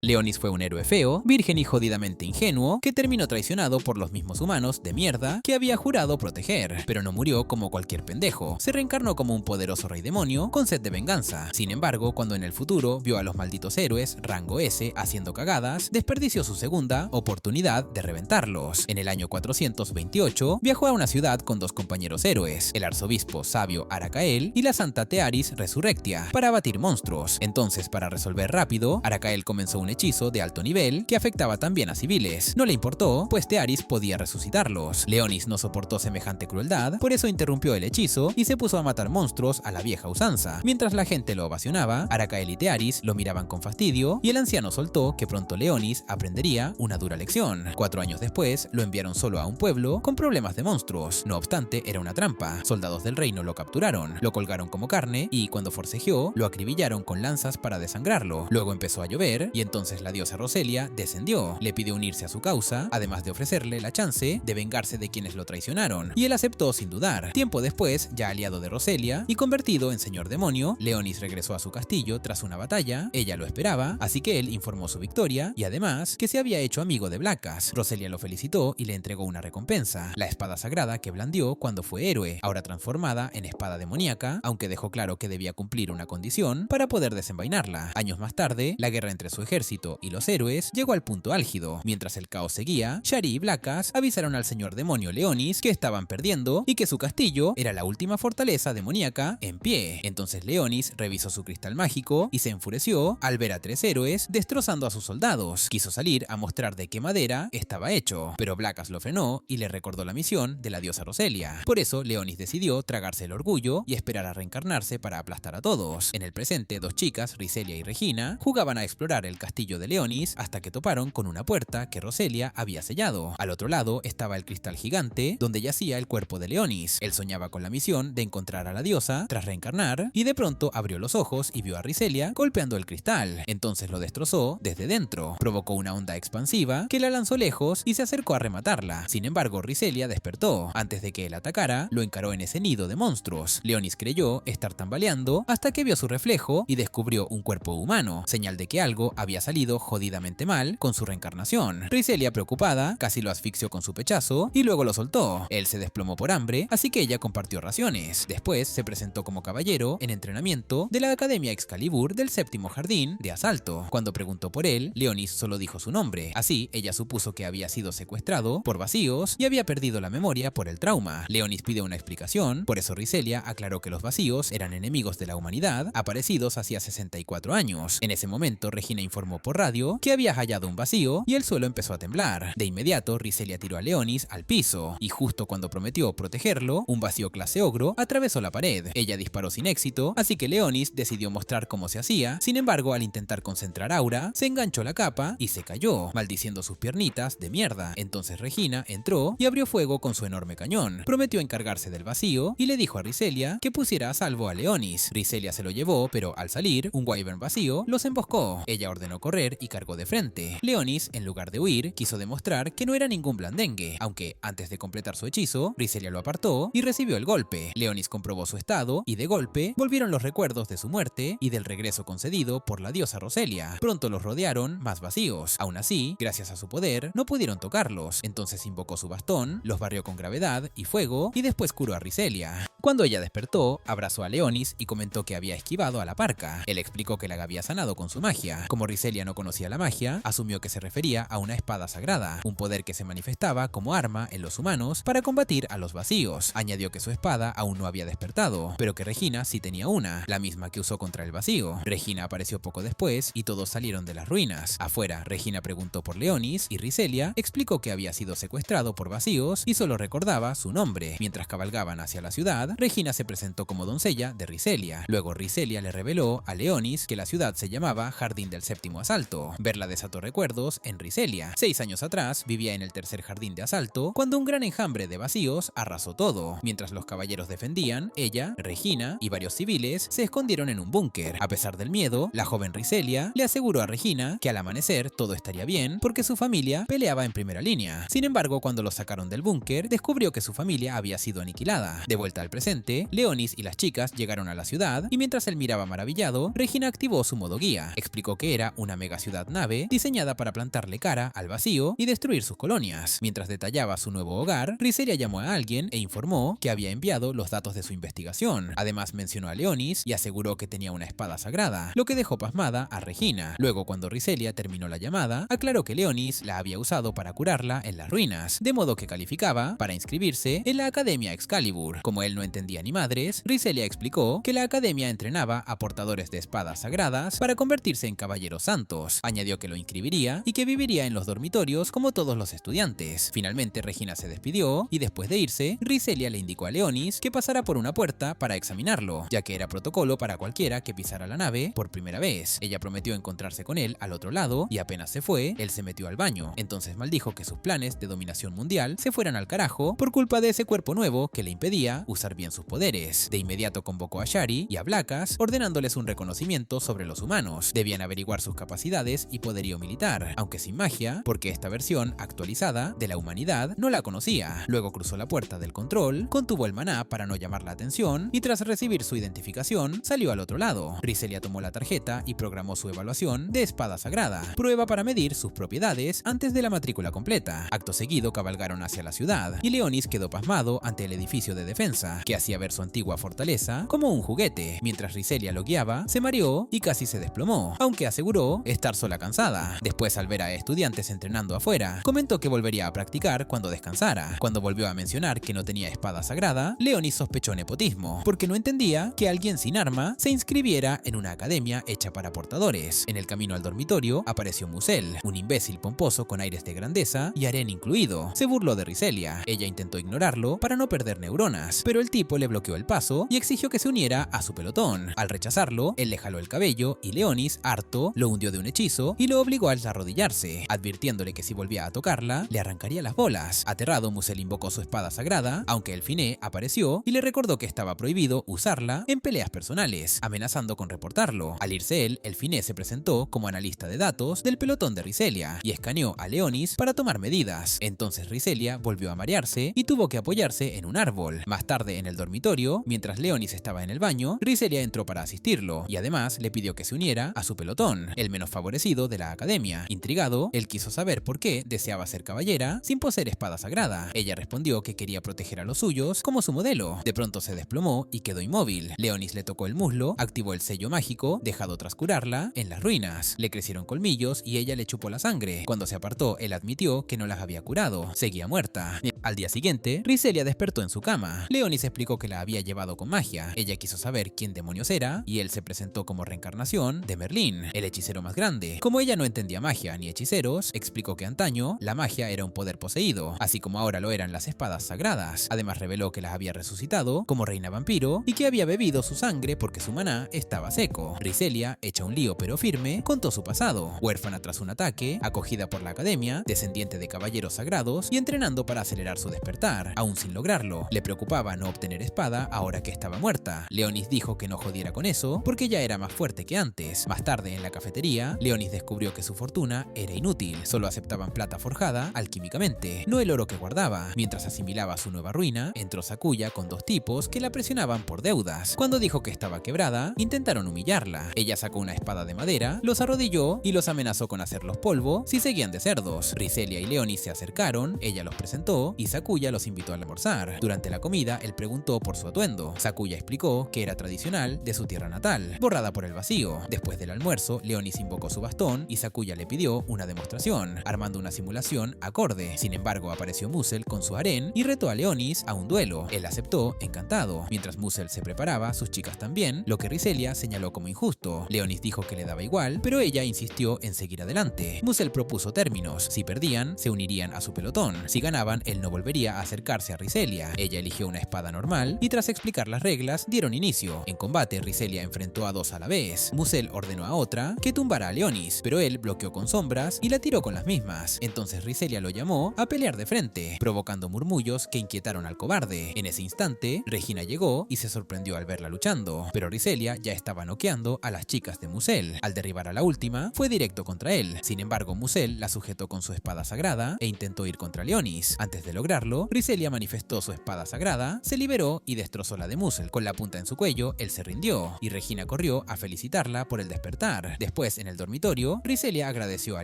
Leonis fue un héroe feo, virgen y jodidamente ingenuo, que terminó traicionado por los mismos humanos de mierda que había jurado proteger, pero no murió como cualquier pendejo. Se reencarnó como un poderoso rey demonio con sed de venganza. Sin embargo, cuando en el futuro vio a los malditos héroes rango S haciendo cagadas, desperdició su segunda oportunidad de reventarlos. En el año 428, viajó a una ciudad con dos compañeros héroes, el arzobispo sabio Aracael y la santa Tearis Resurrectia, para abatir monstruos. Entonces, para resolver rápido, Aracael comenzó un hechizo de alto nivel que afectaba también a civiles. No le importó, pues Tearis podía resucitarlos. Leonis no soportó semejante crueldad, por eso interrumpió el hechizo y se puso a matar monstruos a la vieja usanza. Mientras la gente lo ovacionaba, Aracael y Tearis lo miraban con fastidio y el anciano soltó que pronto Leonis aprendería una dura lección. 4 años después, lo enviaron solo a un pueblo con problemas de monstruos. No obstante, era una trampa. Soldados del reino lo capturaron, lo colgaron como carne y, cuando forcejeó, lo acribillaron con lanzas para desangrarlo. Luego empezó a llover y entonces la diosa Roselia descendió, le pidió unirse a su causa, además de ofrecerle la chance de vengarse de quienes lo traicionaron, y él aceptó sin dudar. Tiempo después, ya aliado de Roselia y convertido en señor demonio, Leonis regresó a su castillo tras una batalla. Ella lo esperaba, así que él informó su victoria y además que se había hecho amigo de Blackas. Roselia lo felicitó y le entregó una recompensa, la espada sagrada que blandió cuando fue héroe, ahora transformada en espada demoníaca, aunque dejó claro que debía cumplir una condición para poder desenvainarla. Años más tarde, la guerra entre su ejército y los héroes llegó al punto álgido. Mientras el caos seguía, Shari y Blackas avisaron al señor demonio Leonis que estaban perdiendo y que su castillo era la última fortaleza demoníaca en pie. Entonces Leonis revisó su cristal mágico y se enfureció al ver a 3 héroes destrozando a sus soldados. Quiso salir a mostrar de qué madera estaba hecho, pero Blackas lo frenó y le recordó la misión de la diosa Roselia. Por eso Leonis decidió tragarse el orgullo y esperar a reencarnarse para aplastar a todos. En el presente, 2 chicas, Riselia y Regina, jugaban a explorar el castillo de Leonis hasta que toparon con una puerta que Roselia había sellado. Al otro lado estaba el cristal gigante donde yacía el cuerpo de Leonis. Él soñaba con la misión de encontrar a la diosa tras reencarnar y de pronto abrió los ojos y vio a Riselia golpeando el cristal. Entonces lo destrozó desde dentro. Provocó una onda expansiva que la lanzó lejos y se acercó a rematarla. Sin embargo, Riselia despertó. Antes de que él atacara, lo encaró en ese nido de monstruos. Leonis creyó estar tambaleando hasta que vio su reflejo y descubrió un cuerpo humano, señal de que algo había salido jodidamente mal con su reencarnación. Riselia, preocupada, casi lo asfixió con su pechazo y luego lo soltó. Él se desplomó por hambre, así que ella compartió raciones. Después se presentó como caballero en entrenamiento de la Academia Excalibur del séptimo jardín de asalto. Cuando preguntó por él, Leonis solo dijo su nombre. Así, ella supuso que había sido secuestrado por vacíos y había perdido la memoria por el trauma. Leonis pidió una explicación, por eso Riselia aclaró que los vacíos eran enemigos de la humanidad, aparecidos hacía 64 años. En ese momento, Regina informó por radio que había hallado un vacío y el suelo empezó a temblar. De inmediato, Riselia tiró a Leonis al piso y justo cuando prometió protegerlo, un vacío clase ogro atravesó la pared. Ella disparó sin éxito, así que Leonis decidió mostrar cómo se hacía. Sin embargo, al intentar concentrar aura, se enganchó la capa y se cayó, maldiciendo sus piernitas de mierda. Entonces Regina entró y abrió fuego con su enorme cañón. Prometió encargarse del vacío y le dijo a Riselia que pusiera a salvo a Leonis. Riselia se lo llevó, pero al salir, un wyvern vacío los emboscó. Ella ordenó correr y cargó de frente. Leonis, en lugar de huir, quiso demostrar que no era ningún blandengue, aunque antes de completar su hechizo, Riselia lo apartó y recibió el golpe. Leonis comprobó su estado y de golpe volvieron los recuerdos de su muerte y del regreso concedido por la diosa Roselia. Pronto los rodearon más vacíos. Aún así, gracias a su poder, no pudieron tocarlos. Entonces invocó su bastón, los barrió con gravedad y fuego y después curó a Riselia. Cuando ella despertó, abrazó a Leonis y comentó que había esquivado a la parca. Él explicó que la había sanado con su magia. Como Riselia no conocía la magia, asumió que se refería a una espada sagrada, un poder que se manifestaba como arma en los humanos para combatir a los vacíos. Añadió que su espada aún no había despertado, pero que Regina sí tenía una, la misma que usó contra el vacío. Regina apareció poco después y todos salieron de las ruinas. Afuera, Regina preguntó por Leonis y Riselia explicó que había sido secuestrado por vacíos y solo recordaba su nombre. Mientras cabalgaban hacia la ciudad, Regina se presentó como doncella de Riselia. Luego Riselia le reveló a Leonis que la ciudad se llamaba Jardín del Séptimo Asalto. Verla desató recuerdos en Riselia. 6 años atrás vivía en el tercer jardín de asalto cuando un gran enjambre de vacíos arrasó todo. Mientras los caballeros defendían, ella, Regina y varios civiles se escondieron en un búnker. A pesar del miedo, la joven Riselia le aseguró a Regina que al amanecer todo estaría bien porque su familia peleaba en primera línea. Sin embargo, cuando lo sacaron del búnker, descubrió que su familia había sido aniquilada. De vuelta al presente, Leonis y las chicas llegaron a la ciudad y mientras él miraba maravillado, Regina activó su modo guía. Explicó que era una una megaciudad nave diseñada para plantarle cara al vacío y destruir sus colonias. Mientras detallaba su nuevo hogar, Riselia llamó a alguien e informó que había enviado los datos de su investigación. Además mencionó a Leonis y aseguró que tenía una espada sagrada, lo que dejó pasmada a Regina. Luego, cuando Riselia terminó la llamada, aclaró que Leonis la había usado para curarla en las ruinas, de modo que calificaba para inscribirse en la Academia Excalibur. Como él no entendía ni madres, Riselia explicó que la academia entrenaba a portadores de espadas sagradas para convertirse en caballeros santos. Añadió que lo inscribiría y que viviría en los dormitorios como todos los estudiantes. Finalmente Regina se despidió y después de irse, Riselia le indicó a Leonis que pasara por una puerta para examinarlo, ya que era protocolo para cualquiera que pisara la nave por primera vez. Ella prometió encontrarse con él al otro lado y apenas se fue, él se metió al baño. Entonces maldijo que sus planes de dominación mundial se fueran al carajo por culpa de ese cuerpo nuevo que le impedía usar bien sus poderes. De inmediato convocó a Shari y a Blackas, ordenándoles un reconocimiento sobre los humanos. Debían averiguar sus capacidades y poderío militar, aunque sin magia, porque esta versión actualizada de la humanidad no la conocía. Luego cruzó la puerta del control, contuvo el maná para no llamar la atención y tras recibir su identificación, salió al otro lado. Riselia tomó la tarjeta y programó su evaluación de espada sagrada, prueba para medir sus propiedades antes de la matrícula completa. Acto seguido cabalgaron hacia la ciudad y Leonis quedó pasmado ante el edificio de defensa, que hacía ver su antigua fortaleza como un juguete. Mientras Riselia lo guiaba, se mareó y casi se desplomó, aunque aseguró estar sola cansada. Después, al ver a estudiantes entrenando afuera, comentó que volvería a practicar cuando descansara. Cuando volvió a mencionar que no tenía espada sagrada, Leonis sospechó nepotismo, porque no entendía que alguien sin arma se inscribiera en una academia hecha para portadores. En el camino al dormitorio apareció Musel, un imbécil pomposo con aires de grandeza y harén incluido. Se burló de Riselia. Ella intentó ignorarlo para no perder neuronas, pero el tipo le bloqueó el paso y exigió que se uniera a su pelotón. Al rechazarlo, él le jaló el cabello y Leonis, harto, lo hundió de un hechizo y lo obligó a arrodillarse, advirtiéndole que si volvía a tocarla, le arrancaría las bolas. Aterrado, Musel invocó su espada sagrada, aunque el Finé apareció y le recordó que estaba prohibido usarla en peleas personales, amenazando con reportarlo. Al irse él, el Finé se presentó como analista de datos del pelotón de Riselia y escaneó a Leonis para tomar medidas. Entonces Riselia volvió a marearse y tuvo que apoyarse en un árbol. Más tarde, en el dormitorio, mientras Leonis estaba en el baño, Riselia entró para asistirlo y además le pidió que se uniera a su pelotón, el menos favorecido de la academia. Intrigado, él quiso saber por qué deseaba ser caballera sin poseer espada sagrada. Ella respondió que quería proteger a los suyos como su modelo. De pronto se desplomó y quedó inmóvil. Leonis le tocó el muslo, activó el sello mágico, dejado tras curarla en las ruinas. Le crecieron colmillos y ella le chupó la sangre. Cuando se apartó, él admitió que no las había curado. Seguía muerta. Al día siguiente, Riselia despertó en su cama. Leonis explicó que la había llevado con magia. Ella quiso saber quién demonios era y él se presentó como reencarnación de Merlín, el hechicero más grande. Como ella no entendía magia ni hechiceros, explicó que antaño la magia era un poder poseído, así como ahora lo eran las espadas sagradas. Además reveló que las había resucitado como reina vampiro y que había bebido su sangre porque su maná estaba seco. Riselia, hecha un lío pero firme, contó su pasado. Huérfana tras un ataque, acogida por la academia, descendiente de caballeros sagrados y entrenando para acelerar su despertar, aún sin lograrlo. Le preocupaba no obtener espada ahora que estaba muerta. Leonis dijo que no jodiera con eso porque ya era más fuerte que antes. Más tarde, en la cafetería, Leonis descubrió que su fortuna era inútil. Solo aceptaban plata forjada alquímicamente, no el oro que guardaba. Mientras asimilaba su nueva ruina, entró Sakuya con dos tipos que la presionaban por deudas. Cuando dijo que estaba quebrada, intentaron humillarla. Ella sacó una espada de madera, los arrodilló y los amenazó con hacerlos polvo si seguían de cerdos. Riselia y Leonis se acercaron, ella los presentó y Sakuya los invitó a almorzar. Durante la comida, él preguntó por su atuendo. Sakuya explicó que era tradicional de su tierra natal, borrada por el vacío. Después del almuerzo, Leonis invocó su bastón y Sakuya le pidió una demostración, armando una simulación acorde. Sin embargo, apareció Musel con su harén y retó a Leonis a un duelo. Él aceptó, encantado. Mientras Musel se preparaba, sus chicas también, lo que Riselia señaló como injusto. Leonis dijo que le daba igual, pero ella insistió en seguir adelante. Musel propuso términos. Si perdían, se unirían a su pelotón. Si ganaban, él no volvería a acercarse a Riselia. Ella eligió una espada normal y tras explicar las reglas, dieron inicio. En combate, Riselia enfrentó a dos a la vez. Musel ordenó a otra que tumbara a Leonis, pero él bloqueó con sombras y la tiró con las mismas. Entonces Riselia lo llamó a pelear de frente, provocando murmullos que inquietaron al cobarde. En ese instante, Regina llegó y se sorprendió al verla luchando, pero Riselia ya estaba noqueando a las chicas de Musel. Al derribar a la última, fue directo contra él. Sin embargo, Musel la sujetó con su espada sagrada e intentó ir contra Leonis. Antes de lograrlo, Riselia manifestó su espada sagrada, se liberó y destrozó la de Musel. Con la punta en su cuello, él se rindió y Regina corrió a felicitarla por el despertar. Después vez en el dormitorio, Riselia agradeció a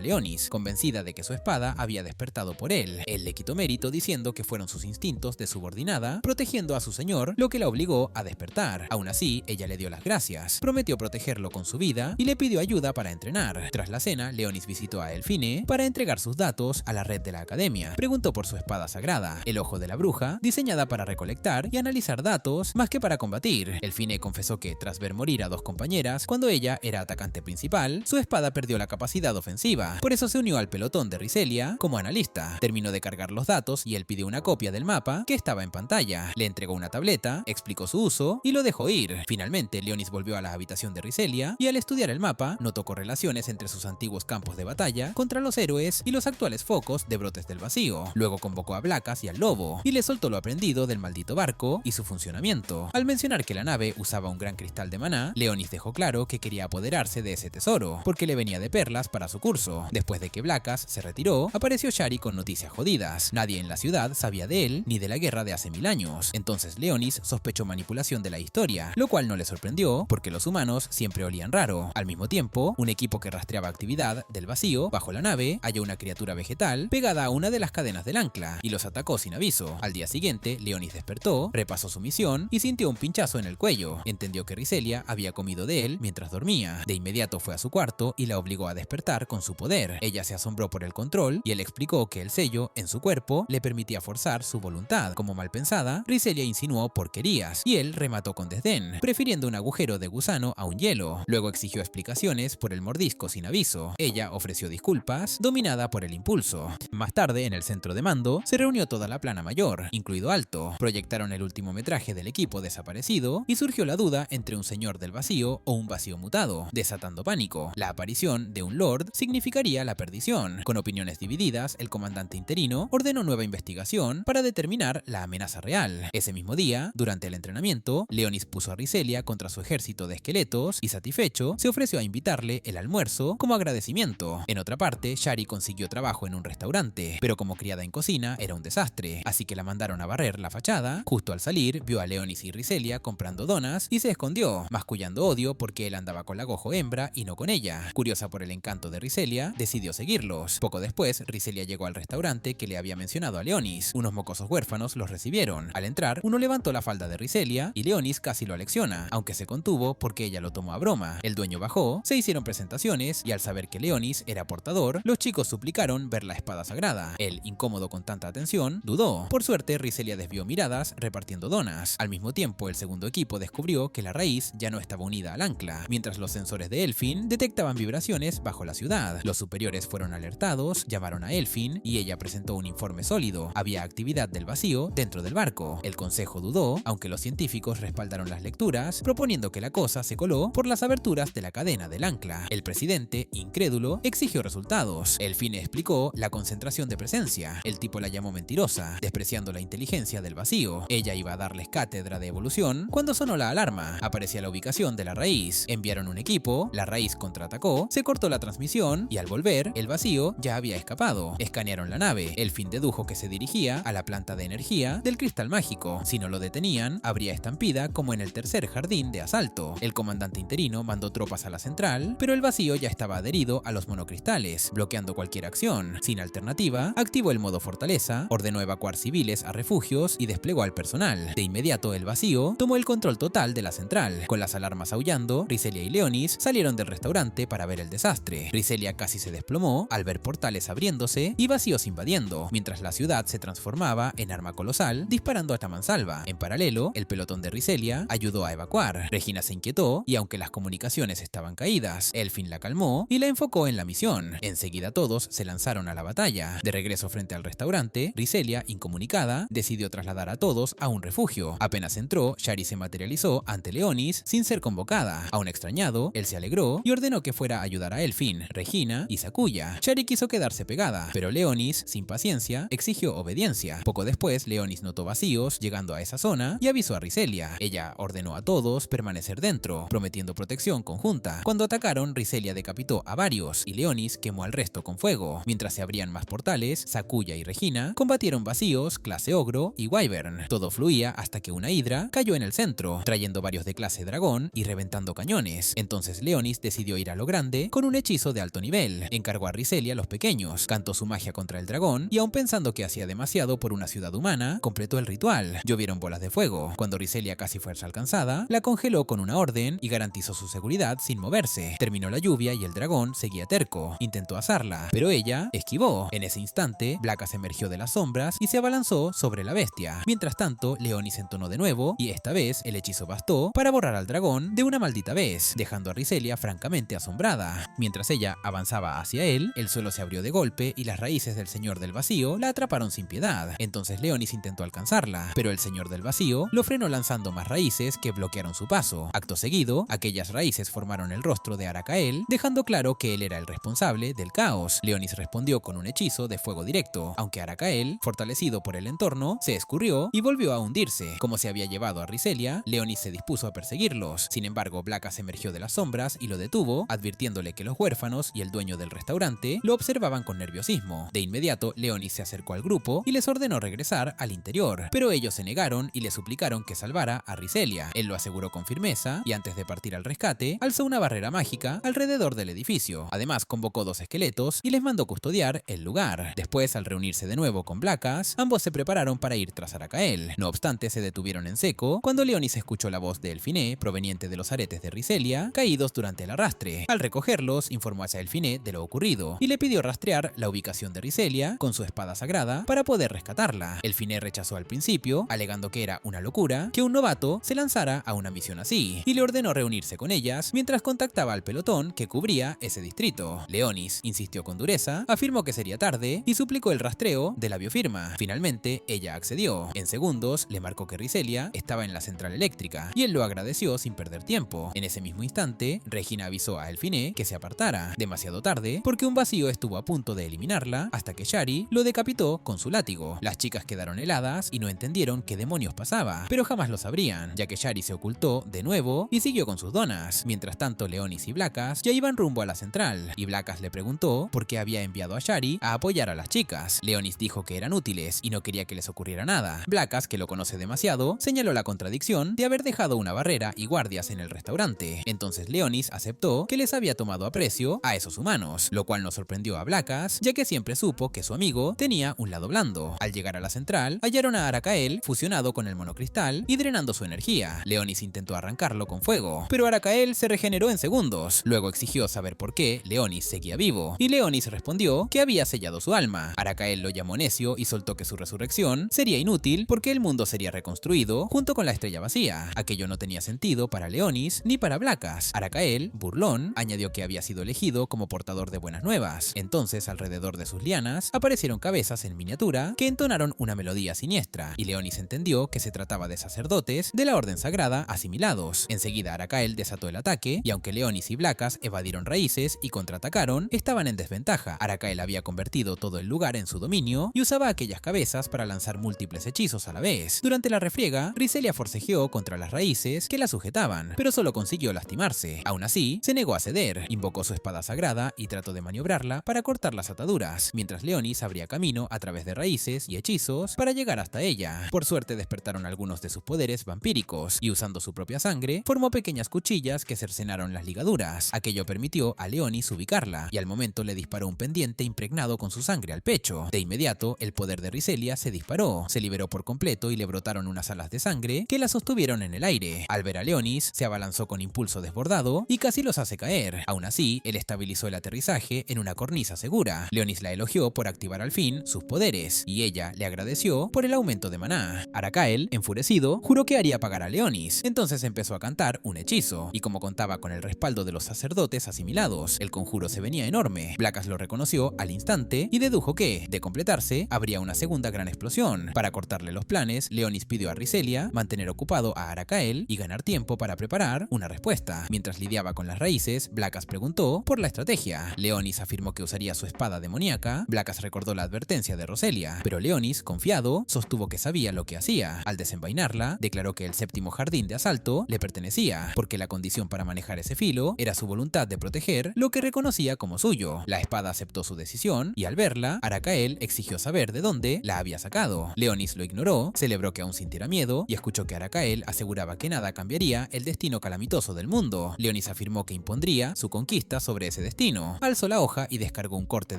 Leonis, convencida de que su espada había despertado por él. Él le quitó mérito diciendo que fueron sus instintos de subordinada, protegiendo a su señor, lo que la obligó a despertar. Aún así, ella le dio las gracias, prometió protegerlo con su vida y le pidió ayuda para entrenar. Tras la cena, Leonis visitó a Elfine para entregar sus datos a la red de la academia. Preguntó por su espada sagrada, el ojo de la bruja, diseñada para recolectar y analizar datos más que para combatir. Elfine confesó que, tras ver morir a dos compañeras cuando ella era atacante principal, su espada perdió la capacidad ofensiva. Por eso se unió al pelotón de Riselia como analista. Terminó de cargar los datos y él pidió una copia del mapa que estaba en pantalla. Le entregó una tableta, explicó su uso y lo dejó ir. Finalmente, Leonis volvió a la habitación de Riselia y al estudiar el mapa, notó correlaciones entre sus antiguos campos de batalla contra los héroes y los actuales focos de brotes del vacío. Luego convocó a Blackas y al lobo y le soltó lo aprendido del maldito barco y su funcionamiento. Al mencionar que la nave usaba un gran cristal de maná, Leonis dejó claro que quería apoderarse de ese tesoro, porque le venía de perlas para su curso. Después de que Blackas se retiró, apareció Shari con noticias jodidas. Nadie en la ciudad sabía de él ni de la guerra de hace 1000 años. Entonces Leonis sospechó manipulación de la historia, lo cual no le sorprendió porque los humanos siempre olían raro. Al mismo tiempo, un equipo que rastreaba actividad del vacío bajo la nave halló una criatura vegetal pegada a una de las cadenas del ancla y los atacó sin aviso. Al día siguiente, Leonis despertó, repasó su misión y sintió un pinchazo en el cuello. Entendió que Riselia había comido de él mientras dormía. De inmediato fue a su cuarto y la obligó a despertar con su poder. Ella se asombró por el control y él explicó que el sello en su cuerpo le permitía forzar su voluntad. Como mal pensada, Riselia insinuó porquerías y él remató con desdén, prefiriendo un agujero de gusano a un hielo. Luego exigió explicaciones por el mordisco sin aviso. Ella ofreció disculpas, dominada por el impulso. Más tarde, en el centro de mando, se reunió toda la plana mayor, incluido Alto. Proyectaron el último metraje del equipo desaparecido y surgió la duda entre un señor del vacío o un vacío mutado, desatando pánico. La aparición de un lord significaría la perdición. Con opiniones divididas, el comandante interino ordenó nueva investigación para determinar la amenaza real. Ese mismo día, durante el entrenamiento, Leonis puso a Riselia contra su ejército de esqueletos y, satisfecho, se ofreció a invitarle el almuerzo como agradecimiento. En otra parte, Shari consiguió trabajo en un restaurante, pero como criada en cocina era un desastre, así que la mandaron a barrer la fachada. Justo al salir, vio a Leonis y Riselia comprando donas y se escondió, mascullando odio porque él andaba con la gojo hembra y no con ella. Curiosa por el encanto de Riselia, decidió seguirlos. Poco después, Riselia llegó al restaurante que le había mencionado a Leonis. Unos mocosos huérfanos los recibieron. Al entrar, uno levantó la falda de Riselia y Leonis casi lo alecciona, aunque se contuvo porque ella lo tomó a broma. El dueño bajó, se hicieron presentaciones y al saber que Leonis era portador, los chicos suplicaron ver la espada sagrada. Él, incómodo con tanta atención, dudó. Por suerte, Riselia desvió miradas repartiendo donas. Al mismo tiempo, el segundo equipo descubrió que la raíz ya no estaba unida al ancla, mientras los sensores de Elfin detectaban vibraciones bajo la ciudad. Los superiores fueron alertados, llamaron a Elfin y ella presentó un informe sólido. Había actividad del vacío dentro del barco. El consejo dudó, aunque los científicos respaldaron las lecturas, proponiendo que la cosa se coló por las aberturas de la cadena del ancla. El presidente, incrédulo, exigió resultados. Elfin explicó la concentración de presencia. El tipo la llamó mentirosa, despreciando la inteligencia del vacío. Ella iba a darles cátedra de evolución cuando sonó la alarma. Aparecía la ubicación de la raíz. Enviaron un equipo, la raíz contraatacó, se cortó la transmisión y al volver, el vacío ya había escapado. Escanearon la nave. Elfin dedujo que se dirigía a la planta de energía del cristal mágico. Si no lo detenían, habría estampida como en el tercer jardín de asalto. El comandante interino mandó tropas a la central, pero el vacío ya estaba adherido a los monocristales, bloqueando cualquier acción. Sin alternativa, activó el modo fortaleza, ordenó evacuar civiles a refugios y desplegó al personal. De inmediato, el vacío tomó el control total de la central. Con las alarmas aullando, Riselia y Leonis salieron del restaurante para ver el desastre. Riselia casi se desplomó al ver portales abriéndose y vacíos invadiendo, mientras la ciudad se transformaba en arma colosal, disparando a mansalva. En paralelo, el pelotón de Riselia ayudó a evacuar. Regina se inquietó y aunque las comunicaciones estaban caídas, Elfin la calmó y la enfocó en la misión. Enseguida todos se lanzaron a la batalla. De regreso frente al restaurante, Riselia, incomunicada, decidió trasladar a todos a un refugio. Apenas entró, Shari se materializó ante Leonis sin ser convocada. Aún extrañado, él se alegró y ordenó que fuera a ayudar a Elfin, Regina y Sakuya. Shari quiso quedarse pegada, pero Leonis, sin paciencia, exigió obediencia. Poco después, Leonis notó vacíos llegando a esa zona y avisó a Riselia. Ella ordenó a todos permanecer dentro, prometiendo protección conjunta. Cuando atacaron, Riselia decapitó a varios y Leonis quemó al resto con fuego. Mientras se abrían más portales, Sakuya y Regina combatieron vacíos, clase ogro y wyvern. Todo fluía hasta que una hidra cayó en el centro, trayendo varios de clase dragón y reventando cañones. Entonces Leonis decidió ir ir a lo grande con un hechizo de alto nivel. Encargó a Riselia los pequeños, cantó su magia contra el dragón y aun pensando que hacía demasiado por una ciudad humana, completó el ritual. Llovieron bolas de fuego. Cuando Riselia casi fue alcanzada, la congeló con una orden y garantizó su seguridad sin moverse. Terminó la lluvia y el dragón seguía terco. Intentó asarla, pero ella esquivó. En ese instante, Blackas emergió de las sombras y se abalanzó sobre la bestia. Mientras tanto, Leonis entonó de nuevo y esta vez el hechizo bastó para borrar al dragón de una maldita vez, dejando a Riselia francamente asombrada. Mientras ella avanzaba hacia él, el suelo se abrió de golpe y las raíces del Señor del Vacío la atraparon sin piedad. Entonces Leonis intentó alcanzarla, pero el Señor del Vacío lo frenó lanzando más raíces que bloquearon su paso. Acto seguido, aquellas raíces formaron el rostro de Arakael, dejando claro que él era el responsable del caos. Leonis respondió con un hechizo de fuego directo, aunque Arakael, fortalecido por el entorno, se escurrió y volvió a hundirse. Como se había llevado a Riselia, Leonis se dispuso a perseguirlos. Sin embargo, Blackas emergió de las sombras y lo detuvo, advirtiéndole que los huérfanos y el dueño del restaurante lo observaban con nerviosismo. De inmediato, Leonis se acercó al grupo y les ordenó regresar al interior, pero ellos se negaron y le suplicaron que salvara a Riselia. Él lo aseguró con firmeza y antes de partir al rescate, alzó una barrera mágica alrededor del edificio. Además, convocó 2 esqueletos y les mandó custodiar el lugar. Después, al reunirse de nuevo con Blackas, ambos se prepararon para ir tras Arakael. No obstante, se detuvieron en seco cuando Leonis escuchó la voz de Elfiné, proveniente de los aretes de Riselia, caídos durante el arrastre. Al recogerlos, informó a Elfiné de lo ocurrido y le pidió rastrear la ubicación de Riselia con su espada sagrada para poder rescatarla. Elfiné rechazó al principio, alegando que era una locura que un novato se lanzara a una misión así, y le ordenó reunirse con ellas mientras contactaba al pelotón que cubría ese distrito. Leonis insistió con dureza, afirmó que sería tarde y suplicó el rastreo de la biofirma. Finalmente, ella accedió. En segundos, le marcó que Riselia estaba en la central eléctrica y él lo agradeció sin perder tiempo. En ese mismo instante, Regina avisó a Elfiné que se apartara, demasiado tarde, porque un vacío estuvo a punto de eliminarla hasta que Shari lo decapitó con su látigo. Las chicas quedaron heladas y no entendieron qué demonios pasaba, pero jamás lo sabrían, ya que Shari se ocultó de nuevo y siguió con sus donas. Mientras tanto, Leonis y Blackas ya iban rumbo a la central, y Blackas le preguntó por qué había enviado a Shari a apoyar a las chicas. Leonis dijo que eran útiles y no quería que les ocurriera nada. Blackas, que lo conoce demasiado, señaló la contradicción de haber dejado una barrera y guardias en el restaurante. Entonces Leonis aceptó que les había tomado aprecio a esos humanos, lo cual no sorprendió a Blackas, ya que siempre supo que su amigo tenía un lado blando. Al llegar a la central, hallaron a Arakael fusionado con el monocristal y drenando su energía. Leonis intentó arrancarlo con fuego, pero Arakael se regeneró en segundos. Luego exigió saber por qué Leonis seguía vivo, y Leonis respondió que había sellado su alma. Arakael lo llamó necio y soltó que su resurrección sería inútil porque el mundo sería reconstruido junto con la estrella vacía. Aquello no tenía sentido para Leonis ni para Blackas. Arakael, burlón, añadió que había sido elegido como portador de buenas nuevas. Entonces, alrededor de sus lianas, aparecieron cabezas en miniatura que entonaron una melodía siniestra, y Leonis entendió que se trataba de sacerdotes de la Orden Sagrada asimilados. Enseguida Arakael desató el ataque, y aunque Leonis y Blackas evadieron raíces y contraatacaron, estaban en desventaja. Arakael había convertido todo el lugar en su dominio y usaba aquellas cabezas para lanzar múltiples hechizos a la vez. Durante la refriega, Riselia forcejeó contra las raíces que la sujetaban, pero solo consiguió lastimarse. Aún así, se negó a ceder, invocó su espada sagrada y trató de maniobrarla para cortar las ataduras, mientras Leonis abría camino a través de raíces y hechizos para llegar hasta ella. Por suerte despertaron algunos de sus poderes vampíricos, y usando su propia sangre, formó pequeñas cuchillas que cercenaron las ligaduras. Aquello permitió a Leonis ubicarla, y al momento le disparó un pendiente impregnado con su sangre al pecho. De inmediato, el poder de Riselia se disparó, se liberó por completo y le brotaron unas alas de sangre que la sostuvieron en el aire. Al ver a Leonis, se abalanzó con impulso desbordado y casi los hace caer. Aún así, él estabilizó el aterrizaje en una cornisa segura. Leonis la elogió por activar al fin sus poderes, y ella le agradeció por el aumento de maná. Arakael, enfurecido, juró que haría pagar a Leonis. Entonces empezó a cantar un hechizo, y como contaba con el respaldo de los sacerdotes asimilados, el conjuro se venía enorme. Blackas lo reconoció al instante y dedujo que, de completarse, habría una segunda gran explosión. Para cortarle los planes, Leonis pidió a Riselia mantener ocupado a Arakael y ganar tiempo para preparar una respuesta. Mientras lidiaba con las raíces, Blackas preguntó por la estrategia. Leonis afirmó que usaría su espada demoníaca. Blackas recordó la advertencia de Roselia, pero Leonis, confiado, sostuvo que sabía lo que hacía. Al desenvainarla, declaró que el séptimo jardín de asalto le pertenecía, porque la condición para manejar ese filo era su voluntad de proteger lo que reconocía como suyo. La espada aceptó su decisión, y al verla, Arakael exigió saber de dónde la había sacado. Leonis lo ignoró, celebró que aún sintiera miedo, y escuchó que Arakael aseguraba que nada cambiaría el destino calamitoso del mundo. Leonis afirmó que impondría impondría su conquista sobre ese destino. Alzó la hoja y descargó un corte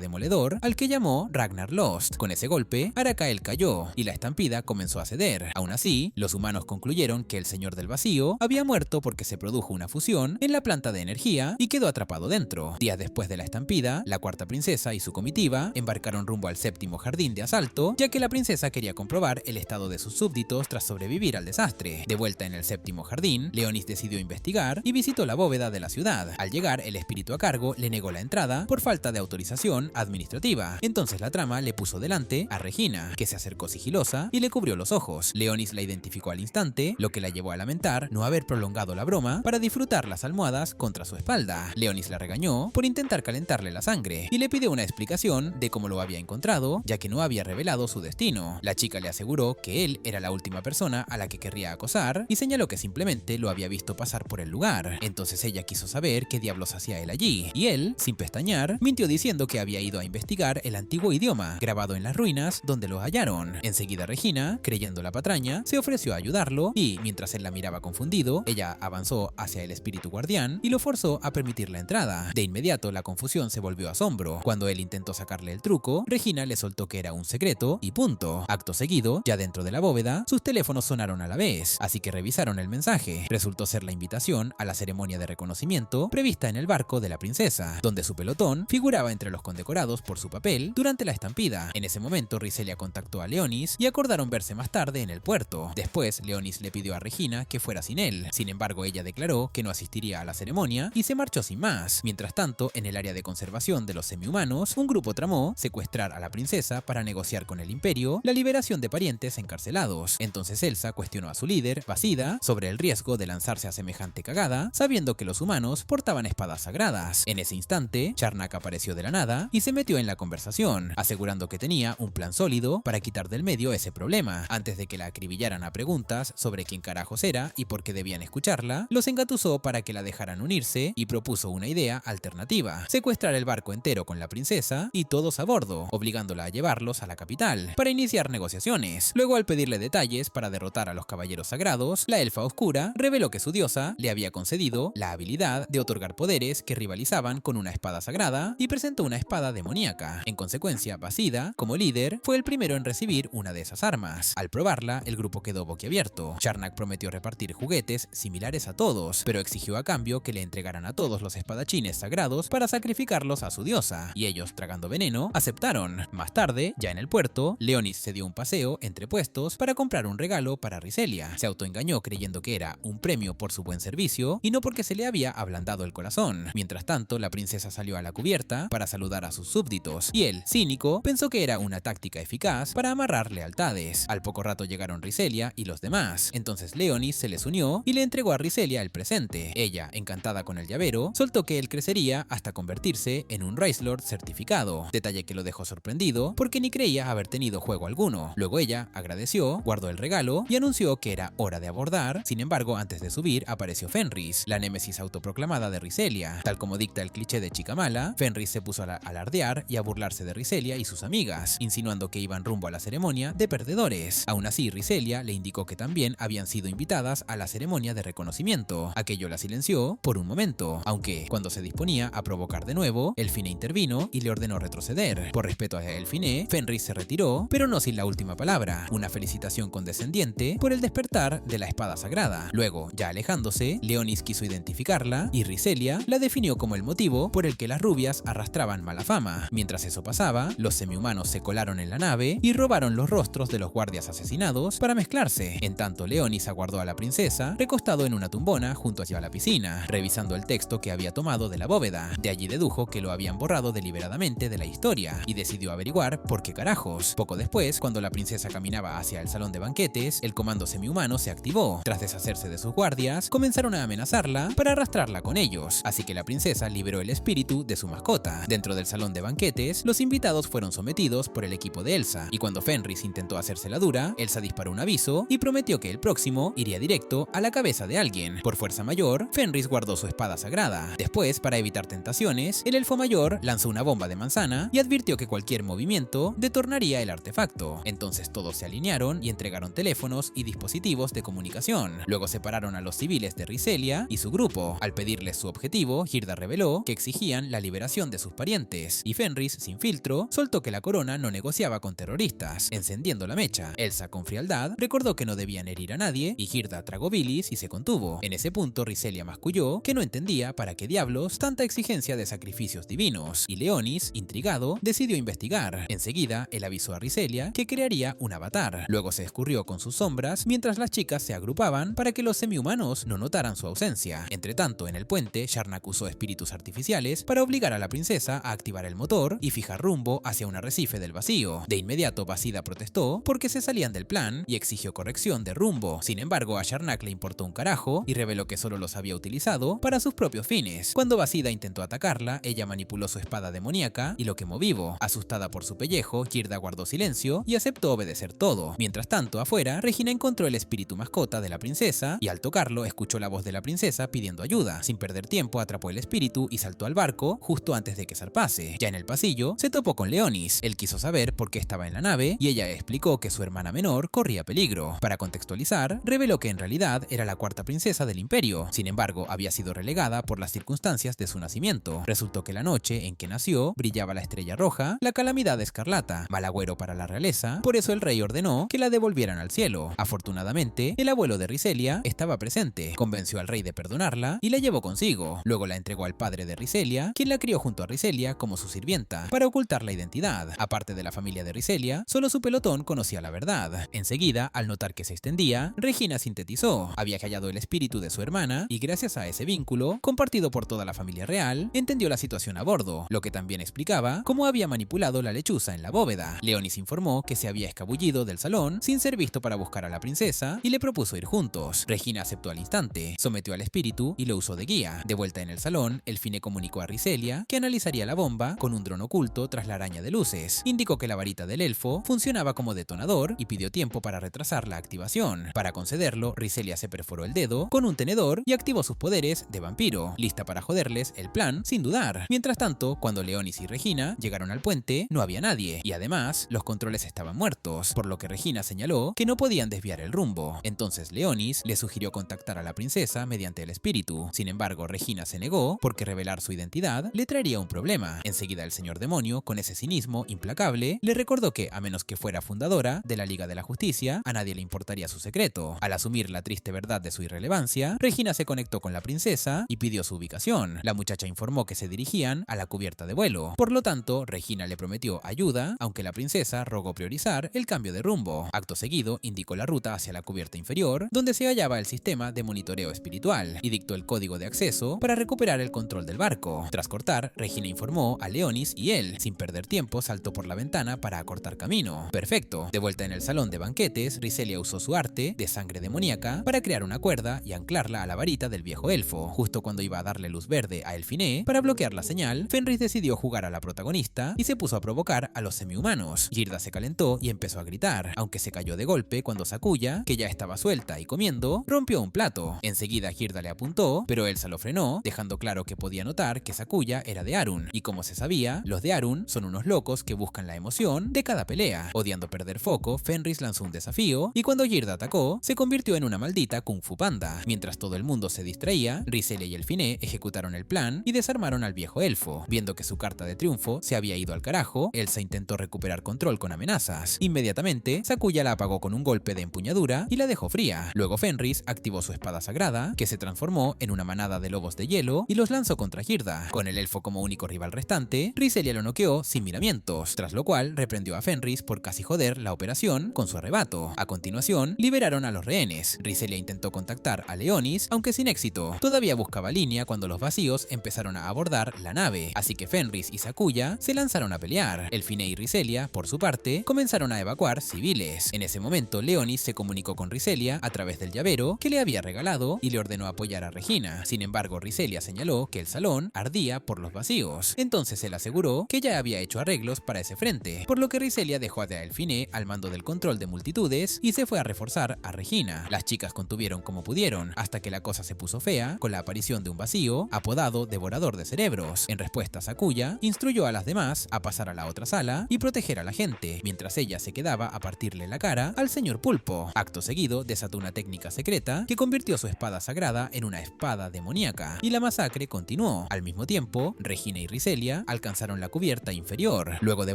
demoledor al que llamó Ragnar Lost. Con ese golpe, Arakael cayó y la estampida comenzó a ceder. Aún así, los humanos concluyeron que el Señor del Vacío había muerto porque se produjo una fusión en la planta de energía y quedó atrapado dentro. Días después de la estampida, la cuarta princesa y su comitiva embarcaron rumbo al séptimo jardín de asalto, ya que la princesa quería comprobar el estado de sus súbditos tras sobrevivir al desastre. De vuelta en el séptimo jardín, Leonis decidió investigar y visitó la bóveda de la ciudad. Al llegar, el espíritu a cargo le negó la entrada por falta de autorización administrativa. Entonces la trama le puso delante a Regina, que se acercó sigilosa y le cubrió los ojos. Leonis la identificó al instante, lo que la llevó a lamentar no haber prolongado la broma para disfrutar las almohadas contra su espalda. Leonis la regañó por intentar calentarle la sangre y le pidió una explicación de cómo lo había encontrado, ya que no había revelado su destino. La chica le aseguró que él era la última persona a la que querría acosar y señaló que simplemente lo había visto pasar por el lugar. Entonces ella quiso saber qué diablos hacía él allí, y él, sin pestañear, mintió diciendo que había ido a investigar el antiguo idioma grabado en las ruinas donde lo hallaron. Enseguida Regina, creyendo la patraña, se ofreció a ayudarlo y, mientras él la miraba confundido, ella avanzó hacia el espíritu guardián y lo forzó a permitir la entrada. De inmediato la confusión se volvió asombro. Cuando él intentó sacarle el truco, Regina le soltó que era un secreto y punto. Acto seguido, ya dentro de la bóveda, sus teléfonos sonaron a la vez, así que revisaron el mensaje. Resultó ser la invitación a la ceremonia de reconocimiento prevista en el barco de la princesa, donde su pelotón figuraba entre los condecorados por su papel durante la estampida. En ese momento, Riselia contactó a Leonis y acordaron verse más tarde en el puerto. Después, Leonis le pidió a Regina que fuera sin él. Sin embargo, ella declaró que no asistiría a la ceremonia y se marchó sin más. Mientras tanto, en el área de conservación de los semihumanos, un grupo tramó secuestrar a la princesa para negociar con el imperio la liberación de parientes encarcelados. Entonces Elsa cuestionó a su líder, Basida, sobre el riesgo de lanzarse a semejante cagada, sabiendo que los humanos portaban espadas sagradas. En ese instante, Charnak apareció de la nada y se metió en la conversación, asegurando que tenía un plan sólido para quitar del medio ese problema. Antes de que la acribillaran a preguntas sobre quién carajos era y por qué debían escucharla, los engatusó para que la dejaran unirse y propuso una idea alternativa: secuestrar el barco entero con la princesa y todos a bordo, obligándola a llevarlos a la capital para iniciar negociaciones. Luego, al pedirle detalles para derrotar a los caballeros sagrados, la elfa oscura reveló que su diosa le había concedido la habilidad de otorgar poderes que rivalizaban con una espada sagrada y presentó una espada demoníaca. En consecuencia, Basida, como líder, fue el primero en recibir una de esas armas. Al probarla, el grupo quedó boquiabierto. Charnak prometió repartir juguetes similares a todos, pero exigió a cambio que le entregaran a todos los espadachines sagrados para sacrificarlos a su diosa, y ellos, tragando veneno, aceptaron. Más tarde, ya en el puerto, Leonis se dio un paseo entre puestos para comprar un regalo para Riselia. Se autoengañó creyendo que era un premio por su buen servicio y no porque se le había ablandado el corazón. Mientras tanto, la princesa salió a la cubierta para saludar a sus súbditos, y él, cínico, pensó que era una táctica eficaz para amarrar lealtades. Al poco rato llegaron Riselia y los demás. Entonces Leonis se les unió y le entregó a Riselia el presente. Ella, encantada con el llavero, soltó que él crecería hasta convertirse en un Rice Lord certificado, detalle que lo dejó sorprendido porque ni creía haber tenido juego alguno. Luego ella agradeció, guardó el regalo y anunció que era hora de abordar. Sin embargo, antes de subir apareció Fenris, la némesis autoproclamada de Riselia. Tal como dicta el cliché de chica mala, Fenris se puso a alardear y a burlarse de Riselia y sus amigas, insinuando que iban rumbo a la ceremonia de perdedores. Aún así, Riselia le indicó que también habían sido invitadas a la ceremonia de reconocimiento. Aquello la silenció por un momento, aunque cuando se disponía a provocar de nuevo, Elfine intervino y le ordenó retroceder. Por respeto a Elfine, Fenris se retiró, pero no sin la última palabra, una felicitación condescendiente por el despertar de la espada sagrada. Luego, ya alejándose, Leonis quiso identificarla y Riselia la definió como el motivo por el que las rubias arrastraban mala fama. Mientras eso pasaba, los semihumanos se colaron en la nave y robaron los rostros de los guardias asesinados para mezclarse. En tanto, Leonis aguardó a la princesa recostado en una tumbona junto hacia la piscina, revisando el texto que había tomado de la bóveda. De allí dedujo que lo habían borrado deliberadamente de la historia y decidió averiguar por qué carajos. Poco después, cuando la princesa caminaba hacia el salón de banquetes, el comando semihumano se activó. Tras deshacerse de sus guardias, comenzaron a amenazarla para arrastrarla con ellos, así que la princesa liberó el espíritu de su mascota. Dentro del salón de banquetes, los invitados fueron sometidos por el equipo de Elsa, y cuando Fenris intentó hacerse la dura, Elsa disparó un aviso y prometió que el próximo iría directo a la cabeza de alguien. Por fuerza mayor, Fenris guardó su espada sagrada. Después, para evitar tentaciones, el elfo mayor lanzó una bomba de manzana y advirtió que cualquier movimiento detonaría el artefacto. Entonces todos se alinearon y entregaron teléfonos y dispositivos de comunicación. Luego separaron a los civiles de Riselia y su grupo. Al pedirle pedirles su objetivo, Girda reveló que exigían la liberación de sus parientes, y Fenris, sin filtro, soltó que la corona no negociaba con terroristas, encendiendo la mecha. Elsa, con frialdad, recordó que no debían herir a nadie, y Girda tragó bilis y se contuvo. En ese punto, Riselia masculló que no entendía para qué diablos tanta exigencia de sacrificios divinos, y Leonis, intrigado, decidió investigar. Enseguida, él avisó a Riselia que crearía un avatar. Luego se escurrió con sus sombras mientras las chicas se agrupaban para que los semihumanos no notaran su ausencia. Entretanto, en el puente, Sharnak usó espíritus artificiales para obligar a la princesa a activar el motor y fijar rumbo hacia un arrecife del vacío. De inmediato, Basida protestó porque se salían del plan y exigió corrección de rumbo. Sin embargo, a Sharnak le importó un carajo y reveló que solo los había utilizado para sus propios fines. Cuando Basida intentó atacarla, ella manipuló su espada demoníaca y lo quemó vivo. Asustada por su pellejo, Girda guardó silencio y aceptó obedecer todo. Mientras tanto, afuera, Regina encontró el espíritu mascota de la princesa y al tocarlo escuchó la voz de la princesa pidiendo ayuda. Sin perder tiempo, atrapó el espíritu y saltó al barco justo antes de que zarpase. Ya en el pasillo, se topó con Leonis. Él quiso saber por qué estaba en la nave y ella explicó que su hermana menor corría peligro. Para contextualizar, reveló que en realidad era la cuarta princesa del imperio. Sin embargo, había sido relegada por las circunstancias de su nacimiento. Resultó que la noche en que nació brillaba la estrella roja, la calamidad escarlata, mal agüero para la realeza, por eso el rey ordenó que la devolvieran al cielo. Afortunadamente, el abuelo de Riselia estaba presente, convenció al rey de perdonarla y la llevó consigo. Luego la entregó al padre de Riselia, quien la crió junto a Riselia como su sirvienta, para ocultar la identidad. Aparte de la familia de Riselia, solo su pelotón conocía la verdad. Enseguida, al notar que se extendía, Regina sintetizó. Había hallado el espíritu de su hermana y gracias a ese vínculo, compartido por toda la familia real, entendió la situación a bordo, lo que también explicaba cómo había manipulado la lechuza en la bóveda. Leonis informó que se había escabullido del salón sin ser visto para buscar a la princesa y le propuso ir juntos. Regina aceptó al instante, sometió al espíritu y lo usó de guía. De vuelta en el salón, el Fine comunicó a Riselia que analizaría la bomba con un dron oculto tras la araña de luces. Indicó que la varita del elfo funcionaba como detonador y pidió tiempo para retrasar la activación. Para concederlo, Riselia se perforó el dedo con un tenedor y activó sus poderes de vampiro, lista para joderles el plan sin dudar. Mientras tanto, cuando Leonis y Regina llegaron al puente, no había nadie y además los controles estaban muertos, por lo que Regina señaló que no podían desviar el rumbo. Entonces Leonis le sugirió contactar a la princesa mediante el espíritu. Sin embargo, Regina se negó porque revelar su identidad le traería un problema. Enseguida el señor demonio, con ese cinismo implacable, le recordó que, a menos que fuera fundadora de la Liga de la Justicia, a nadie le importaría su secreto. Al asumir la triste verdad de su irrelevancia, Regina se conectó con la princesa y pidió su ubicación. La muchacha informó que se dirigían a la cubierta de vuelo. Por lo tanto, Regina le prometió ayuda, aunque la princesa rogó priorizar el cambio de rumbo. Acto seguido, indicó la ruta hacia la cubierta inferior, donde se hallaba el sistema de monitoreo espiritual, y dictó el código de acceso para recuperar el control del barco. Tras cortar, Regina informó a Leonis y él, sin perder tiempo, saltó por la ventana para acortar camino. Perfecto. De vuelta en el salón de banquetes, Riselia usó su arte de sangre demoníaca para crear una cuerda y anclarla a la varita del viejo elfo. Justo cuando iba a darle luz verde a Elfine para bloquear la señal, Fenris decidió jugar a la protagonista y se puso a provocar a los semihumanos. Girda se calentó y empezó a gritar, aunque se cayó de golpe cuando Sakuya, que ya estaba suelta y comiendo, rompió un plato. Enseguida Girda le apuntó, pero Elsa lo frenó, dejando claro que podía notar que Sakuya era de Arun, y como se sabía, los de Arun son unos locos que buscan la emoción de cada pelea. Odiando perder foco, Fenris lanzó un desafío, y cuando Girda atacó, se convirtió en una maldita Kung Fu Panda. Mientras todo el mundo se distraía, Riselia y Elfine ejecutaron el plan y desarmaron al viejo elfo. Viendo que su carta de triunfo se había ido al carajo, Elsa intentó recuperar control con amenazas. Inmediatamente, Sakuya la apagó con un golpe de empuñadura y la dejó fría. Luego Fenris activó su espada sagrada, que se transformó en una manada de lobos de hielo y los lanzó contra Girda. Con el elfo como único rival restante, Riselia lo noqueó sin miramientos, tras lo cual reprendió a Fenris por casi joder la operación con su arrebato. A continuación, liberaron a los rehenes. Riselia intentó contactar a Leonis, aunque sin éxito. Todavía buscaba línea cuando los vacíos empezaron a abordar la nave, así que Fenris y Sakuya se lanzaron a pelear. Elfine y Riselia, por su parte, comenzaron a evacuar civiles. En ese momento, Leonis se comunicó con Riselia a través del llavero que le había regalado y le ordenó apoyar a Regina. Sin embargo, Riselia señaló que el salón ardía por los vacíos. Entonces él aseguró que ya había hecho arreglos para ese frente, por lo que Riselia dejó a Elfine al mando del control de multitudes y se fue a reforzar a Regina. Las chicas contuvieron como pudieron, hasta que la cosa se puso fea con la aparición de un vacío apodado Devorador de Cerebros. En respuesta, Sakuya instruyó a las demás a pasar a la otra sala y proteger a la gente, mientras ella se quedaba a partirle la cara al señor Pulpo. Acto seguido, desató una técnica secreta que convirtió su espada sagrada en una espada demoníaca demoníaca, y la masacre continuó. Al mismo tiempo, Regina y Riselia alcanzaron la cubierta inferior. Luego de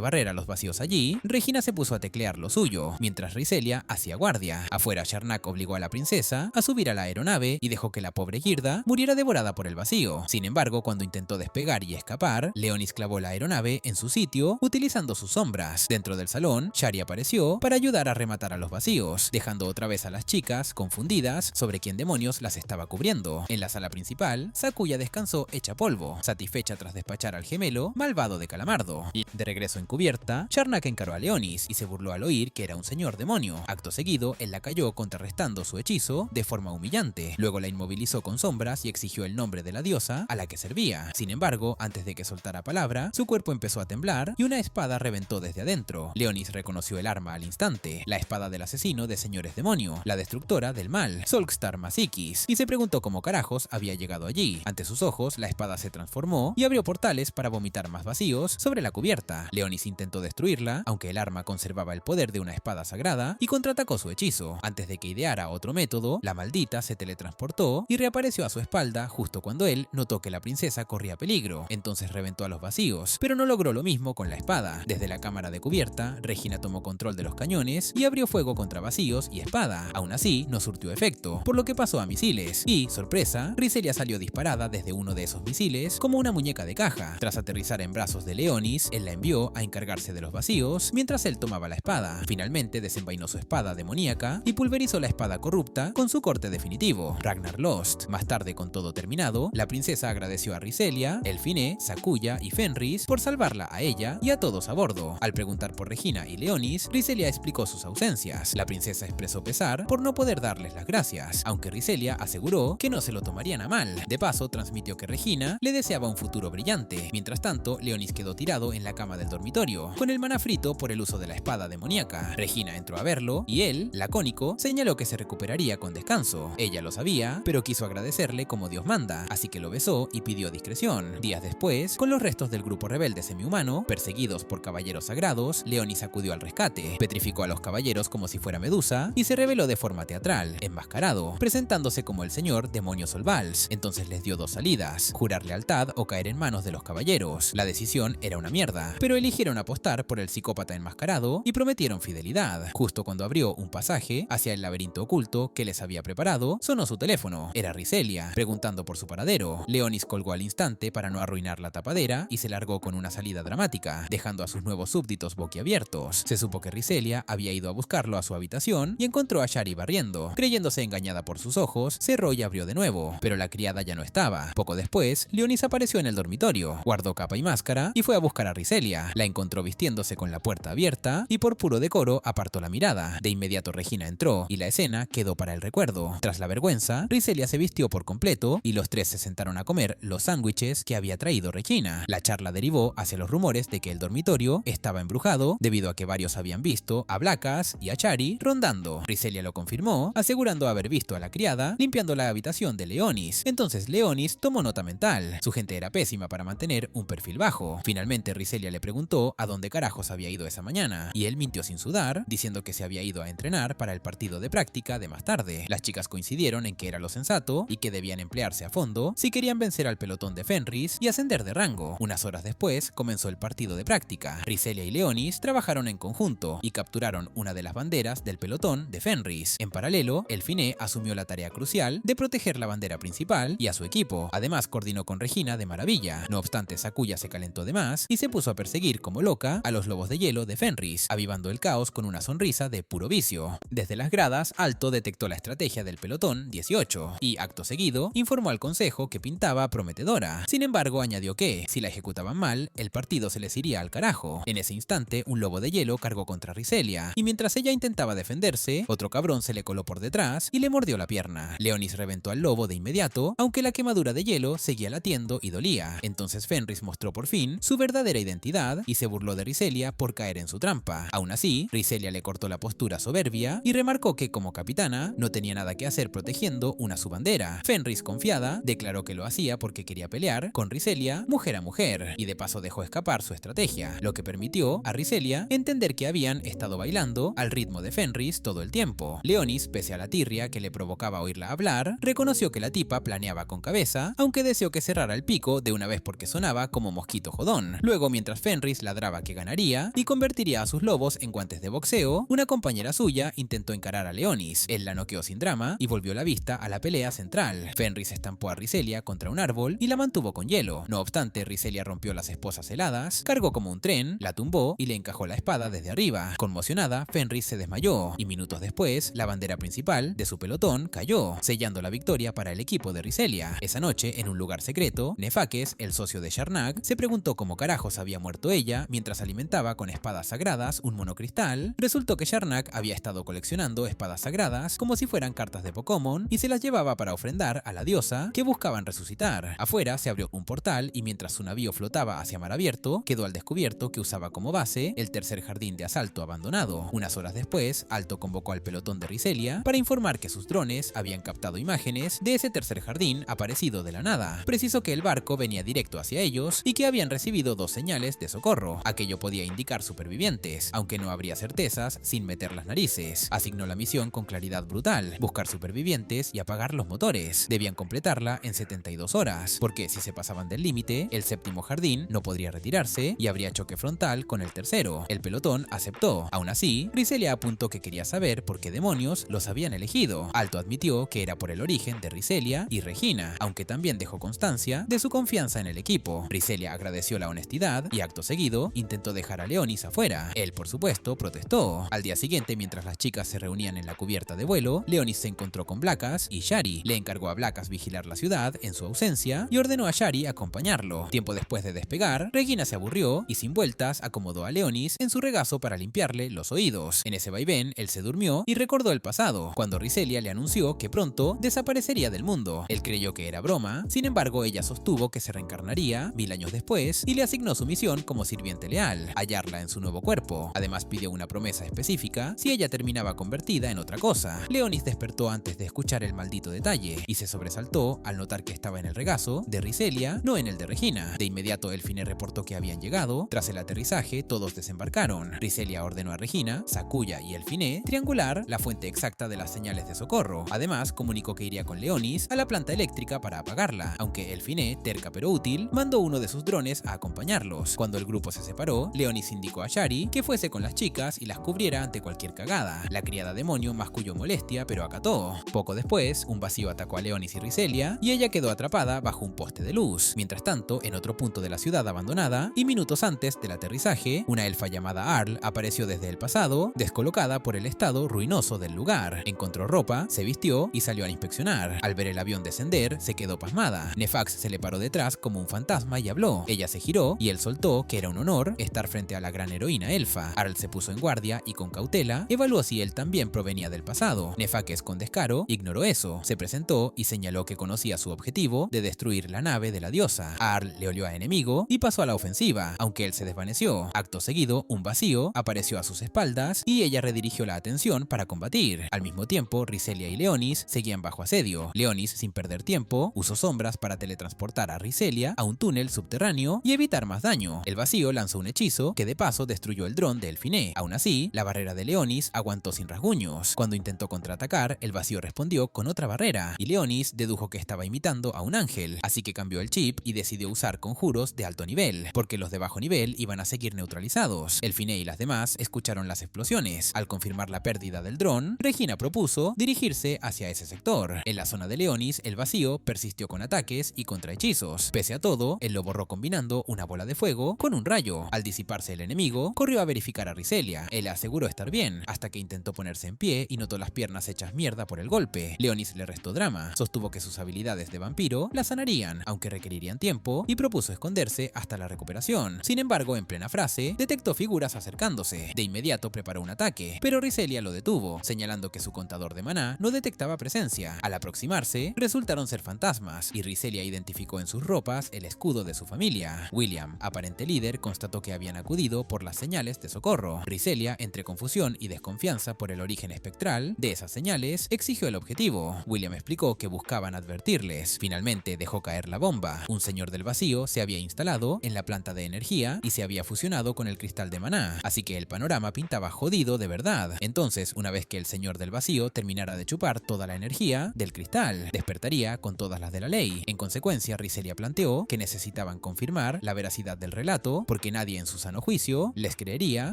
barrer a los vacíos allí, Regina se puso a teclear lo suyo, mientras Riselia hacía guardia. Afuera, Charnac obligó a la princesa a subir a la aeronave y dejó que la pobre Girda muriera devorada por el vacío. Sin embargo, cuando intentó despegar y escapar, Leonis clavó la aeronave en su sitio utilizando sus sombras. Dentro del salón, Shari apareció para ayudar a rematar a los vacíos, dejando otra vez a las chicas confundidas sobre quién demonios las estaba cubriendo. En la sala principal, Sakuya descansó hecha polvo, satisfecha tras despachar al gemelo malvado de Calamardo. Y de regreso en cubierta, Charnac encaró a Leonis y se burló al oír que era un señor demonio. Acto seguido, él la cayó contrarrestando su hechizo de forma humillante. Luego la inmovilizó con sombras y exigió el nombre de la diosa a la que servía. Sin embargo, antes de que soltara palabra, su cuerpo empezó a temblar y una espada reventó desde adentro. Leonis reconoció el arma al instante, la espada del asesino de señores demonio, la destructora del mal, Solkstar Masikis, y se preguntó cómo carajos había llegado allí. Ante sus ojos, la espada se transformó y abrió portales para vomitar más vacíos sobre la cubierta. Leonis intentó destruirla, aunque el arma conservaba el poder de una espada sagrada, y contraatacó su hechizo. Antes de que ideara otro método, la maldita se teletransportó y reapareció a su espalda justo cuando él notó que la princesa corría peligro. Entonces reventó a los vacíos, pero no logró lo mismo con la espada. Desde la cámara de cubierta, Regina tomó control de los cañones y abrió fuego contra vacíos y espada. Aún así, no surtió efecto, por lo que pasó a misiles. Y, sorpresa, Riselia salió disparada desde uno de esos misiles como una muñeca de caja. Tras aterrizar en brazos de Leonis, él la envió a encargarse de los vacíos mientras él tomaba la espada. Finalmente desenvainó su espada demoníaca y pulverizó la espada corrupta con su corte definitivo, Ragnar Lost. Más tarde, con todo terminado, la princesa agradeció a Riselia, Elfine, Sakuya y Fenris por salvarla a ella y a todos a bordo. Al preguntar por Regina y Leonis, Riselia explicó sus ausencias. La princesa expresó pesar por no poder darles las gracias, aunque Riselia aseguró que no se lo tomarían a mal. De paso, transmitió que Regina le deseaba un futuro brillante. Mientras tanto, Leonis quedó tirado en la cama del dormitorio, con el maná frito por el uso de la espada demoníaca. Regina entró a verlo y él, lacónico, señaló que se recuperaría con descanso. Ella lo sabía, pero quiso agradecerle como Dios manda, así que lo besó y pidió discreción. Días después, con los restos del grupo rebelde semihumano, perseguidos por caballeros sagrados, Leonis acudió al rescate, petrificó a los caballeros como si fuera Medusa y se reveló de forma teatral, enmascarado, presentándose como el señor demonio Solvals. Entonces les dio dos salidas: jurar lealtad o caer en manos de los caballeros. La decisión era una mierda, pero eligieron apostar por el psicópata enmascarado y prometieron fidelidad. Justo cuando abrió un pasaje hacia el laberinto oculto que les había preparado, sonó su teléfono. Era Riselia, preguntando por su paradero. Leonis colgó al instante para no arruinar la tapadera y se largó con una salida dramática, dejando a sus nuevos súbditos boquiabiertos. Se supo que Riselia había ido a buscarlo a su habitación y encontró a Shari barriendo. Creyéndose engañada por sus ojos, cerró y abrió de nuevo, pero la criada ya no estaba. Poco después, Leonis apareció en el dormitorio, guardó capa y máscara y fue a buscar a Riselia. La encontró vistiéndose con la puerta abierta y por puro decoro apartó la mirada. De inmediato Regina entró y la escena quedó para el recuerdo. Tras la vergüenza, Riselia se vistió por completo y los tres se sentaron a comer los sándwiches que había traído Regina. La charla derivó hacia los rumores de que el dormitorio estaba embrujado debido a que varios habían visto a Blackas y a Shari rondando. Riselia lo confirmó, asegurando haber visto a la criada limpiando la habitación de Leonis. Entonces Leonis tomó nota mental. Su gente era pésima para mantener un perfil bajo. Finalmente Riselia le preguntó a dónde carajos había ido esa mañana, y él mintió sin sudar, diciendo que se había ido a entrenar para el partido de práctica de más tarde. Las chicas coincidieron en que era lo sensato y que debían emplearse a fondo si querían vencer al pelotón de Fenris y ascender de rango. Unas horas después comenzó el partido de práctica. Riselia y Leonis trabajaron en conjunto y capturaron una de las banderas del pelotón de Fenris. En paralelo, Elfine asumió la tarea crucial de proteger la bandera principal y a su equipo. Además, coordinó con Regina de maravilla. No obstante, Sakuya se calentó de más y se puso a perseguir como loca a los lobos de hielo de Fenris, avivando el caos con una sonrisa de puro vicio. Desde las gradas, Alto detectó la estrategia del pelotón 18 y, acto seguido, informó al consejo que pintaba prometedora. Sin embargo, añadió que, si la ejecutaban mal, el partido se les iría al carajo. En ese instante, un lobo de hielo cargó contra Riselia, y mientras ella intentaba defenderse, otro cabrón se le coló por detrás y le mordió la pierna. Leonis reventó al lobo de inmediato, aunque la quemadura de hielo seguía latiendo y dolía. Entonces Fenris mostró por fin su verdadera identidad y se burló de Riselia por caer en su trampa. Aún así, Riselia le cortó la postura soberbia y remarcó que, como capitana, no tenía nada que hacer protegiendo una subandera. Fenris, confiada, declaró que lo hacía porque quería pelear con Riselia mujer a mujer, y de paso dejó escapar su estrategia, lo que permitió a Riselia entender que habían estado bailando al ritmo de Fenris todo el tiempo. Leonis, pese a la tirria que le provocaba oírla hablar, reconoció que la tipa Ahora planeaba con cabeza, aunque deseó que cerrara el pico de una vez porque sonaba como mosquito jodón. Luego, mientras Fenris ladraba que ganaría y convertiría a sus lobos en guantes de boxeo, una compañera suya intentó encarar a Leonis. Él la noqueó sin drama y volvió la vista a la pelea central. Fenris estampó a Riselia contra un árbol y la mantuvo con hielo. No obstante, Riselia rompió las esposas heladas, cargó como un tren, la tumbó y le encajó la espada desde arriba. Conmocionada, Fenris se desmayó y minutos después, la bandera principal de su pelotón cayó, sellando la victoria para el equipo de Riselia. Esa noche, en un lugar secreto, Nefakes, el socio de Sharnak, se preguntó cómo carajos había muerto ella mientras alimentaba con espadas sagradas un monocristal. Resultó que Sharnak había estado coleccionando espadas sagradas como si fueran cartas de Pokémon y se las llevaba para ofrendar a la diosa que buscaban resucitar. Afuera se abrió un portal y mientras su navío flotaba hacia mar abierto, quedó al descubierto que usaba como base el tercer jardín de asalto abandonado. Unas horas después, Alto convocó al pelotón de Riselia para informar que sus drones habían captado imágenes de ese tercer jardín aparecido de la nada. Precisó que el barco venía directo hacia ellos y que habían recibido 2 señales de socorro. Aquello podía indicar supervivientes, aunque no habría certezas sin meter las narices. Asignó la misión con claridad brutal: buscar supervivientes y apagar los motores. Debían completarla en 72 horas, porque si se pasaban del límite, el séptimo jardín no podría retirarse y habría choque frontal con el tercero. El pelotón aceptó. Aún así, Riselia apuntó que quería saber por qué demonios los habían elegido. Alto admitió que era por el origen de Riselia y Regina, aunque también dejó constancia de su confianza en el equipo. Riselia agradeció la honestidad y acto seguido intentó dejar a Leonis afuera. Él, por supuesto, protestó. Al día siguiente, mientras las chicas se reunían en la cubierta de vuelo, Leonis se encontró con Blackas y Shari. Le encargó a Blackas vigilar la ciudad en su ausencia y ordenó a Shari acompañarlo. Tiempo después de despegar, Regina se aburrió y sin vueltas acomodó a Leonis en su regazo para limpiarle los oídos. En ese vaivén, él se durmió y recordó el pasado, cuando Riselia le anunció que pronto desaparecería del mundo. Él creyó que era broma, sin embargo ella sostuvo que se reencarnaría 1000 años después y le asignó su misión como sirviente leal: hallarla en su nuevo cuerpo. Además pidió una promesa específica si ella terminaba convertida en otra cosa. Leonis despertó antes de escuchar el maldito detalle y se sobresaltó al notar que estaba en el regazo de Riselia, no en el de Regina. De inmediato Elfine reportó que habían llegado. Tras el aterrizaje, todos desembarcaron. Riselia ordenó a Regina, Sakuya y Elfine triangular la fuente exacta de las señales de socorro. Además, comunicó que iría con Leonis a la planta eléctrica para apagarla, aunque Elfine, terca pero útil, mandó uno de sus drones a acompañarlos. Cuando el grupo se separó, Leonis indicó a Shari que fuese con las chicas y las cubriera ante cualquier cagada. La criada demonio masculló molestia, pero acató. Poco después, un vacío atacó a Leonis y Riselia y ella quedó atrapada bajo un poste de luz. Mientras tanto, en otro punto de la ciudad abandonada y minutos antes del aterrizaje, una elfa llamada Arl apareció desde el pasado, descolocada por el estado ruinoso del lugar. Encontró ropa, se vistió y salió a inspeccionar. Al ver el avión descender, se quedó pasmada. Nefax se le paró detrás como un fantasma y habló. Ella se giró y él soltó que era un honor estar frente a la gran heroína elfa. Arl se puso en guardia y con cautela evaluó si él también provenía del pasado. Nefax, con descaro, ignoró eso. Se presentó y señaló que conocía su objetivo de destruir la nave de la diosa. Arl le olió a enemigo y pasó a la ofensiva, aunque él se desvaneció. Acto seguido, un vacío apareció a sus espaldas y ella redirigió la atención para combatir. Al mismo tiempo, Riselia y Leonis seguían bajo asedio. Leonis, sin perder tiempo, usó sombras para teletransportar a Riselia a un túnel subterráneo y evitar más daño. El vacío lanzó un hechizo que de paso destruyó el dron de Elfine. Aún así, la barrera de Leonis aguantó sin rasguños. Cuando intentó contraatacar, el vacío respondió con otra barrera y Leonis dedujo que estaba imitando a un ángel, así que cambió el chip y decidió usar conjuros de alto nivel, porque los de bajo nivel iban a seguir neutralizados. Elfine y las demás escucharon las explosiones. Al confirmar la pérdida del dron, Regina propuso dirigirse hacia ese sector. En la zona de Leonis, el vacío persistió con ataques y contrahechizos. Pese a todo, él lo borró combinando una bola de fuego con un rayo. Al disiparse el enemigo, corrió a verificar a Riselia. Él aseguró estar bien, hasta que intentó ponerse en pie y notó las piernas hechas mierda por el golpe. Leonis le restó drama, sostuvo que sus habilidades de vampiro la sanarían, aunque requerirían tiempo, y propuso esconderse hasta la recuperación. Sin embargo, en plena frase, detectó figuras acercándose. De inmediato preparó un ataque, pero Riselia lo detuvo, señalando que su contador de maná no detectaba presencia. Al aproximarse, resultaron ser fantasmas, y Riselia identificó en sus ropas el escudo de su familia. William, aparente líder, constató que habían acudido por las señales de socorro. Riselia, entre confusión y desconfianza por el origen espectral de esas señales, exigió el objetivo. William explicó que buscaban advertirles. Finalmente dejó caer la bomba. Un señor del vacío se había instalado en la planta de energía y se había fusionado con el cristal de maná, así que el panorama pintaba jodido de verdad. Entonces, una vez que el señor del vacío terminara de chupar toda la energía del cristal, despertó despertaría con todas las de la ley. En consecuencia, Riselia planteó que necesitaban confirmar la veracidad del relato porque nadie en su sano juicio les creería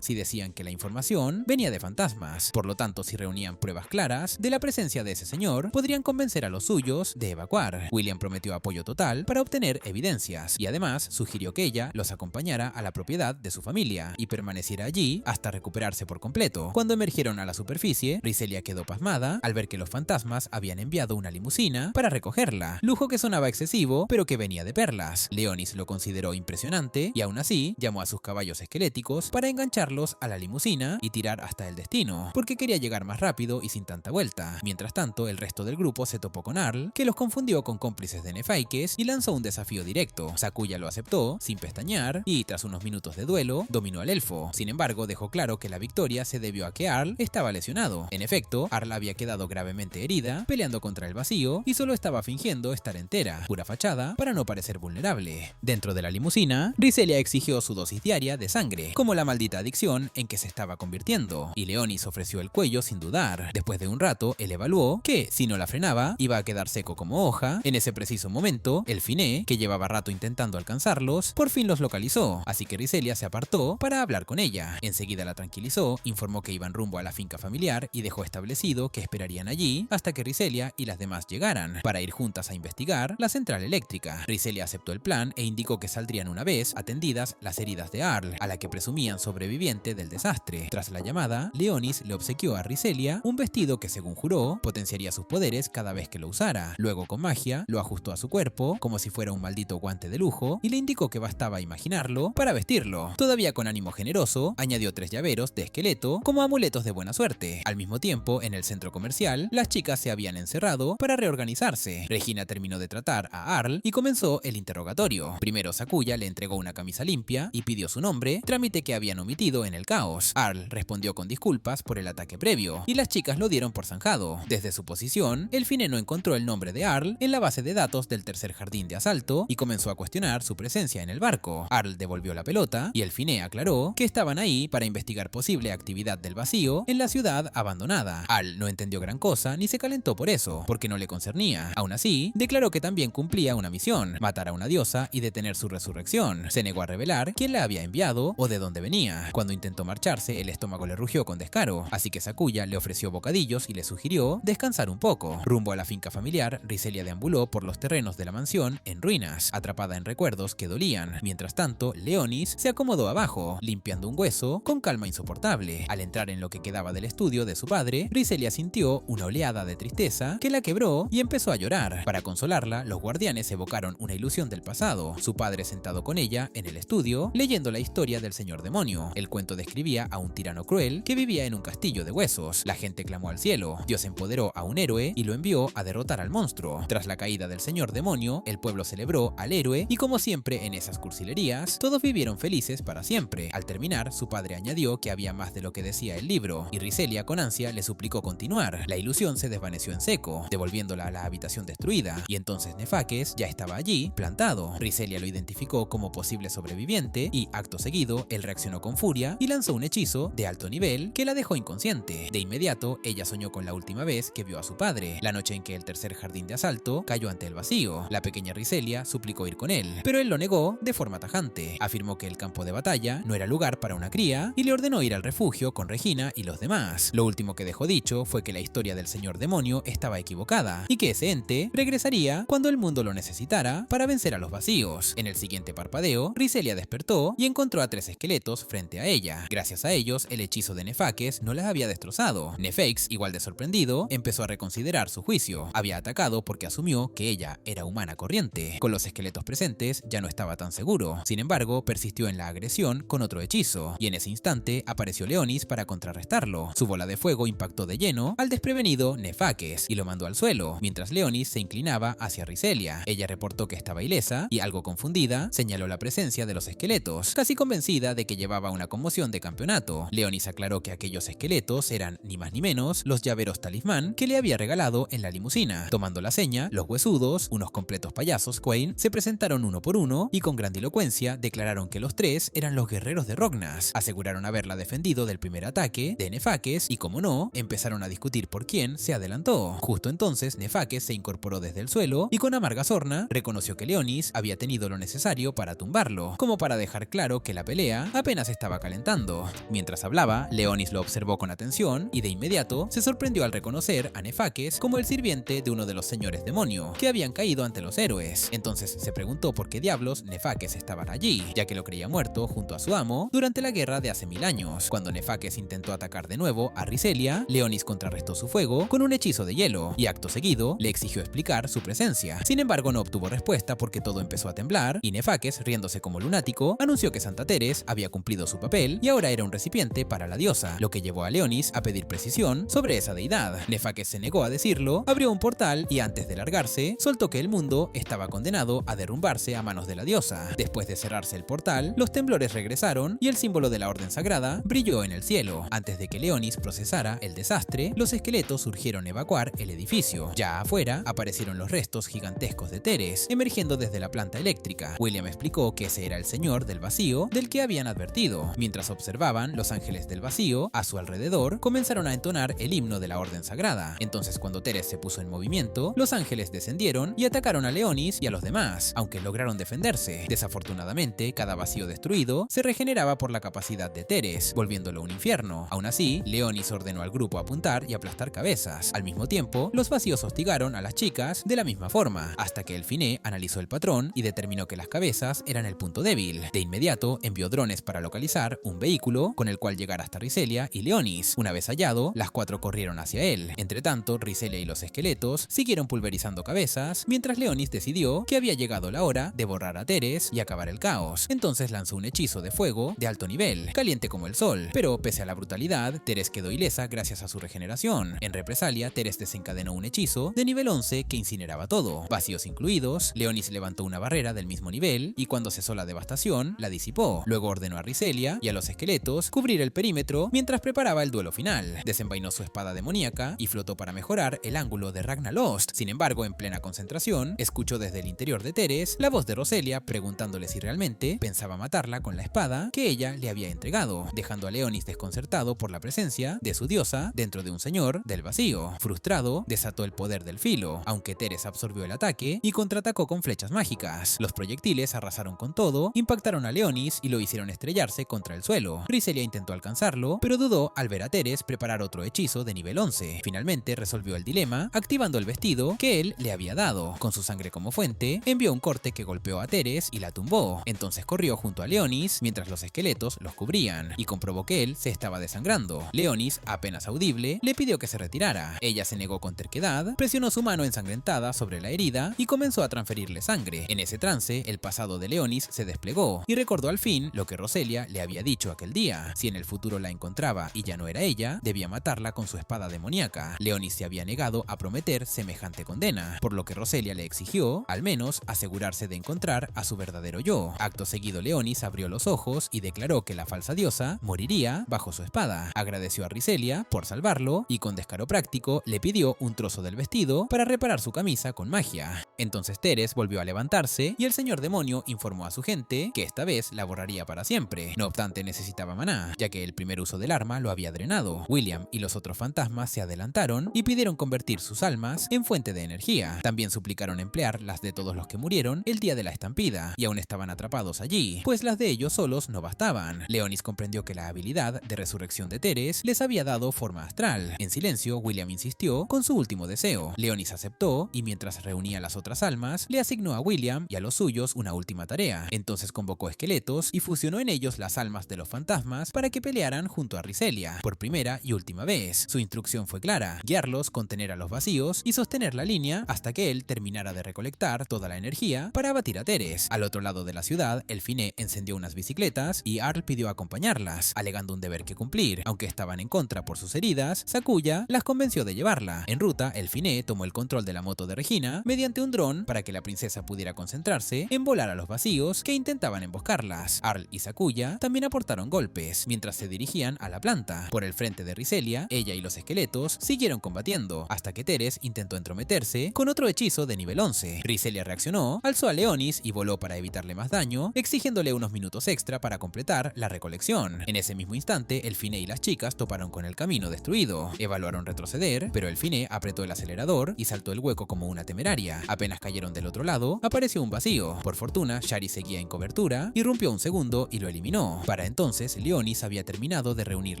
si decían que la información venía de fantasmas. Por lo tanto, si reunían pruebas claras de la presencia de ese señor, podrían convencer a los suyos de evacuar. William prometió apoyo total para obtener evidencias y además sugirió que ella los acompañara a la propiedad de su familia y permaneciera allí hasta recuperarse por completo. Cuando emergieron a la superficie, Riselia quedó pasmada al ver que los fantasmas habían enviado una limusina para recogerla, lujo que sonaba excesivo pero que venía de perlas. Leonis lo consideró impresionante y aún así llamó a sus caballos esqueléticos para engancharlos a la limusina y tirar hasta el destino, porque quería llegar más rápido y sin tanta vuelta. Mientras tanto, el resto del grupo se topó con Arl, que los confundió con cómplices de Nefaikes y lanzó un desafío directo. Sakuya lo aceptó, sin pestañear, y tras unos minutos de duelo, dominó al elfo. Sin embargo, dejó claro que la victoria se debió a que Arl estaba lesionado. En efecto, Arl había quedado gravemente herida, peleando contra el vacío, y solo estaba fingiendo estar entera, pura fachada, para no parecer vulnerable. Dentro de la limusina, Riselia exigió su dosis diaria de sangre, como la maldita adicción en que se estaba convirtiendo, y Leonis ofreció el cuello sin dudar. Después de un rato, él evaluó que, si no la frenaba, iba a quedar seco como hoja. En ese preciso momento, el Finé, que llevaba rato intentando alcanzarlos, por fin los localizó, así que Riselia se apartó para hablar con ella. Enseguida la tranquilizó, informó que iban rumbo a la finca familiar y dejó establecido que esperarían allí hasta que Riselia y las demás llegaran, para ir juntas a investigar la central eléctrica. Riselia aceptó el plan e indicó que saldrían una vez atendidas las heridas de Arl, a la que presumían sobreviviente del desastre. Tras la llamada, Leonis le obsequió a Riselia un vestido que, según juró, potenciaría sus poderes cada vez que lo usara. Luego, con magia, lo ajustó a su cuerpo, como si fuera un maldito guante de lujo, y le indicó que bastaba imaginarlo para vestirlo. Todavía con ánimo generoso, añadió 3 llaveros de esqueleto como amuletos de buena suerte. Al mismo tiempo, en el centro comercial, las chicas se habían encerrado para reorganizarse. Regina terminó de tratar a Arl y comenzó el interrogatorio. Primero, Sakuya le entregó una camisa limpia y pidió su nombre, trámite que habían omitido en el caos. Arl respondió con disculpas por el ataque previo, y las chicas lo dieron por zanjado. Desde su posición, el Finé no encontró el nombre de Arl en la base de datos del tercer jardín de asalto y comenzó a cuestionar su presencia en el barco. Arl devolvió la pelota y el Finé aclaró que estaban ahí para investigar posible actividad del vacío en la ciudad abandonada. Arl no entendió gran cosa ni se calentó por eso, porque no le concernía. Aún así, declaró que también cumplía una misión: matar a una diosa y detener su resurrección. Se negó a revelar quién la había enviado o de dónde venía. Cuando intentó marcharse, el estómago le rugió con descaro, así que Sakuya le ofreció bocadillos y le sugirió descansar un poco. Rumbo a la finca familiar, Riselia deambuló por los terrenos de la mansión en ruinas, atrapada en recuerdos que dolían. Mientras tanto, Leonis se acomodó abajo, limpiando un hueso con calma insoportable. Al entrar en lo que quedaba del estudio de su padre, Riselia sintió una oleada de tristeza que la quebró y empezó a llorar. Para consolarla, los guardianes evocaron una ilusión del pasado: su padre sentado con ella en el estudio, leyendo la historia del señor demonio. El cuento describía a un tirano cruel que vivía en un castillo de huesos. La gente clamó al cielo, Dios empoderó a un héroe y lo envió a derrotar al monstruo. Tras la caída del señor demonio, el pueblo celebró al héroe y, como siempre en esas cursilerías, todos vivieron felices para siempre. Al terminar, su padre añadió que había más de lo que decía el libro, y Riselia con ansia le suplicó continuar. La ilusión se desvaneció en seco, devolviéndola a la habitación destruida, y entonces Nefaques ya estaba allí, plantado. Riselia lo identificó como posible sobreviviente y, acto seguido, él reaccionó con furia y lanzó un hechizo de alto nivel que la dejó inconsciente. De inmediato, ella soñó con la última vez que vio a su padre, la noche en que el tercer jardín de asalto cayó ante el vacío. La pequeña Riselia suplicó ir con él, pero él lo negó de forma tajante. Afirmó que el campo de batalla no era lugar para una cría y le ordenó ir al refugio con Regina y los demás. Lo último que dejó dicho fue que la historia del señor demonio estaba equivocada y que ese ente regresaría cuando el mundo lo necesitara para vencer a los vacíos. En el siguiente parpadeo, Riselia despertó y encontró a 3 esqueletos frente a ella. Gracias a ellos, el hechizo de Nefaques no las había destrozado. Nefakes, igual de sorprendido, empezó a reconsiderar su juicio. Había atacado porque asumió que ella era humana corriente. Con los esqueletos presentes, ya no estaba tan seguro. Sin embargo, persistió en la agresión con otro hechizo, y en ese instante apareció Leonis para contrarrestarlo. Su bola de fuego impactó de lleno al desprevenido Nefaques y lo mandó al suelo, mientras Leonis se inclinaba hacia Riselia. Ella reportó que estaba ilesa y, algo confundida, señaló la presencia de los esqueletos, casi convencida de que llevaba una conmoción de campeonato. Leonis aclaró que aquellos esqueletos eran ni más ni menos los llaveros talismán que le había regalado en la limusina. Tomando la seña, los huesudos, unos completos payasos Quain, se presentaron uno por uno y con grandilocuencia declararon que los 3 eran los guerreros de Rognas. Aseguraron haberla defendido del primer ataque de Nefaques y, como no, empezaron a discutir por quién se adelantó. Justo entonces, Nefaques Nefakes se incorporó desde el suelo y con amarga sorna reconoció que Leonis había tenido lo necesario para tumbarlo, como para dejar claro que la pelea apenas estaba calentando. Mientras hablaba, Leonis lo observó con atención y de inmediato se sorprendió al reconocer a Nefakes como el sirviente de uno de los señores demonio que habían caído ante los héroes. Entonces se preguntó por qué diablos Nefakes estaba allí, ya que lo creía muerto junto a su amo durante la guerra de hace 1000 años. Cuando Nefakes intentó atacar de nuevo a Riselia, Leonis contrarrestó su fuego con un hechizo de hielo y acto seguido le exigió explicar su presencia. Sin embargo, no obtuvo respuesta porque todo empezó a temblar y Nefakes, riéndose como lunático, anunció que Santa Teres había cumplido su papel y ahora era un recipiente para la diosa, lo que llevó a Leonis a pedir precisión sobre esa deidad. Nefakes se negó a decirlo, abrió un portal y antes de largarse, soltó que el mundo estaba condenado a derrumbarse a manos de la diosa. Después de cerrarse el portal, los temblores regresaron y el símbolo de la Orden Sagrada brilló en el cielo. Antes de que Leonis procesara el desastre, los esqueletos surgieron a evacuar el edificio. Ya afuera, aparecieron los restos gigantescos de Teres, emergiendo desde la planta eléctrica. William explicó que ese era el señor del vacío del que habían advertido. Mientras observaban, los ángeles del vacío, a su alrededor, comenzaron a entonar el himno de la Orden Sagrada. Entonces, cuando Teres se puso en movimiento, los ángeles descendieron y atacaron a Leonis y a los demás, aunque lograron defenderse. Desafortunadamente, cada vacío destruido se regeneraba por la capacidad de Teres, volviéndolo un infierno. Aún así, Leonis ordenó al grupo apuntar y aplastar cabezas. Al mismo tiempo, los vacíos hostigaron a las chicas de la misma forma, hasta que el Finé analizó el patrón y determinó que las cabezas eran el punto débil. De inmediato, envió drones para localizar un vehículo con el cual llegar hasta Riselia y Leonis. Una vez hallado, las cuatro corrieron hacia él. Entre tanto, Riselia y los esqueletos siguieron pulverizando cabezas, mientras Leonis decidió que había llegado la hora de borrar a Teres y acabar el caos. Entonces lanzó un hechizo de fuego de alto nivel, caliente como el sol, pero pese a la brutalidad, Teres quedó ilesa gracias a su regeneración. En represalia, Teres desencadenó un hechizo de nivel 11 que incineraba todo, vacíos incluidos. Leonis levantó una barrera del mismo nivel y cuando cesó la devastación, la disipó. Luego ordenó a Riselia y a los esqueletos cubrir el perímetro mientras preparaba el duelo final. Desenvainó su espada demoníaca y flotó para mejorar el ángulo de Ragnalost. Sin embargo, en plena concentración, escuchó desde el interior de Teres la voz de Roselia preguntándole si realmente pensaba matarla con la espada que ella le había entregado, dejando a Leonis desconcertado por la presencia de su diosa dentro de un señor del vacío. Frustrado, desató el poder del filo, aunque Teres absorbió el ataque y contraatacó con flechas mágicas. Los proyectiles arrasaron con todo, impactaron a Leonis y lo hicieron estrellarse contra el suelo. Riselia intentó alcanzarlo, pero dudó al ver a Teres preparar otro hechizo de nivel 11. Finalmente resolvió el dilema, activando el vestido que él le había dado. Con su sangre como fuente, envió un corte que golpeó a Teres y la tumbó. Entonces corrió junto a Leonis mientras los esqueletos los cubrían y comprobó que él se estaba desangrando. Leonis, apenas audible, le pidió que se retirara. Ella se negó con terquedad, presionó su mano ensangrentada sobre la herida y comenzó a transferirle sangre. En ese trance, el pasado de Leonis se desplegó y recordó al fin lo que Roselia le había dicho aquel día. Si en el futuro la encontraba y ya no era ella, debía matarla con su espada demoníaca. Leonis se había negado a prometer semejante condena, por lo que Roselia le exigió, al menos, asegurarse de encontrar a su verdadero yo. Acto seguido, Leonis abrió los ojos y declaró que la falsa diosa moriría bajo su espada. Agradeció a Riselia por salvarlo y con descaro práctico le pidió un trozo del vestido para reparar su camisa con magia. Entonces Teres volvió a levantarse y el señor demonio informó a su gente que esta vez la borraría para siempre. No obstante, necesitaba maná, ya que el primer uso del arma lo había drenado. William y los otros fantasmas se adelantaron y pidieron convertir sus almas en fuente de energía. También suplicaron emplear las de todos los que murieron el día de la estampida y aún estaban atrapados allí, pues las de ellos solos no bastaban. Leonis comprendió que la habilidad de resurrección de Teres les había dado forma astral. En silencio, William insistió con su último deseo. Leonis aceptó y mientras reunía las otras almas, le asignó a William y a los suyos una última tarea. Entonces convocó esqueletos y fusionó en ellos las almas de los fantasmas para que pelearan junto a Riselia, por primera y última vez. Su instrucción fue clara: guiarlos, contener a los vacíos y sostener la línea hasta que él terminara de recolectar toda la energía para abatir a Teres. Al otro lado de la ciudad, el Finé encendió unas bicicletas y Arl pidió acompañarlas, alegando un deber que cumplir. Aunque estaban en contra por sus heridas, Sakuya las convenció de llevarla. En ruta, el Finé tomó el control de la moto de Regina mediante un dron para que la princesa pudiera concentrarse en volar a los vacíos que intentaban emboscarlas. Arl y Sakuya también aportaron golpes mientras se dirigían a la planta. Por el frente de Riselia, ella y los esqueletos siguieron combatiendo hasta que Teres intentó entrometerse con otro hechizo de nivel 11. Riselia reaccionó, alzó a Leonis y voló para evitarle más daño, exigiéndole unos minutos extra para completar la recolección. En ese mismo instante, el Finé y las chicas toparon con el camino destruido. Evaluaron retroceder, pero el Finé apretó el acelerador purificador y saltó el hueco como una temeraria. Apenas cayeron del otro lado, apareció un vacío. Por fortuna, Shari seguía en cobertura, irrumpió un segundo y lo eliminó. Para entonces, Leonis había terminado de reunir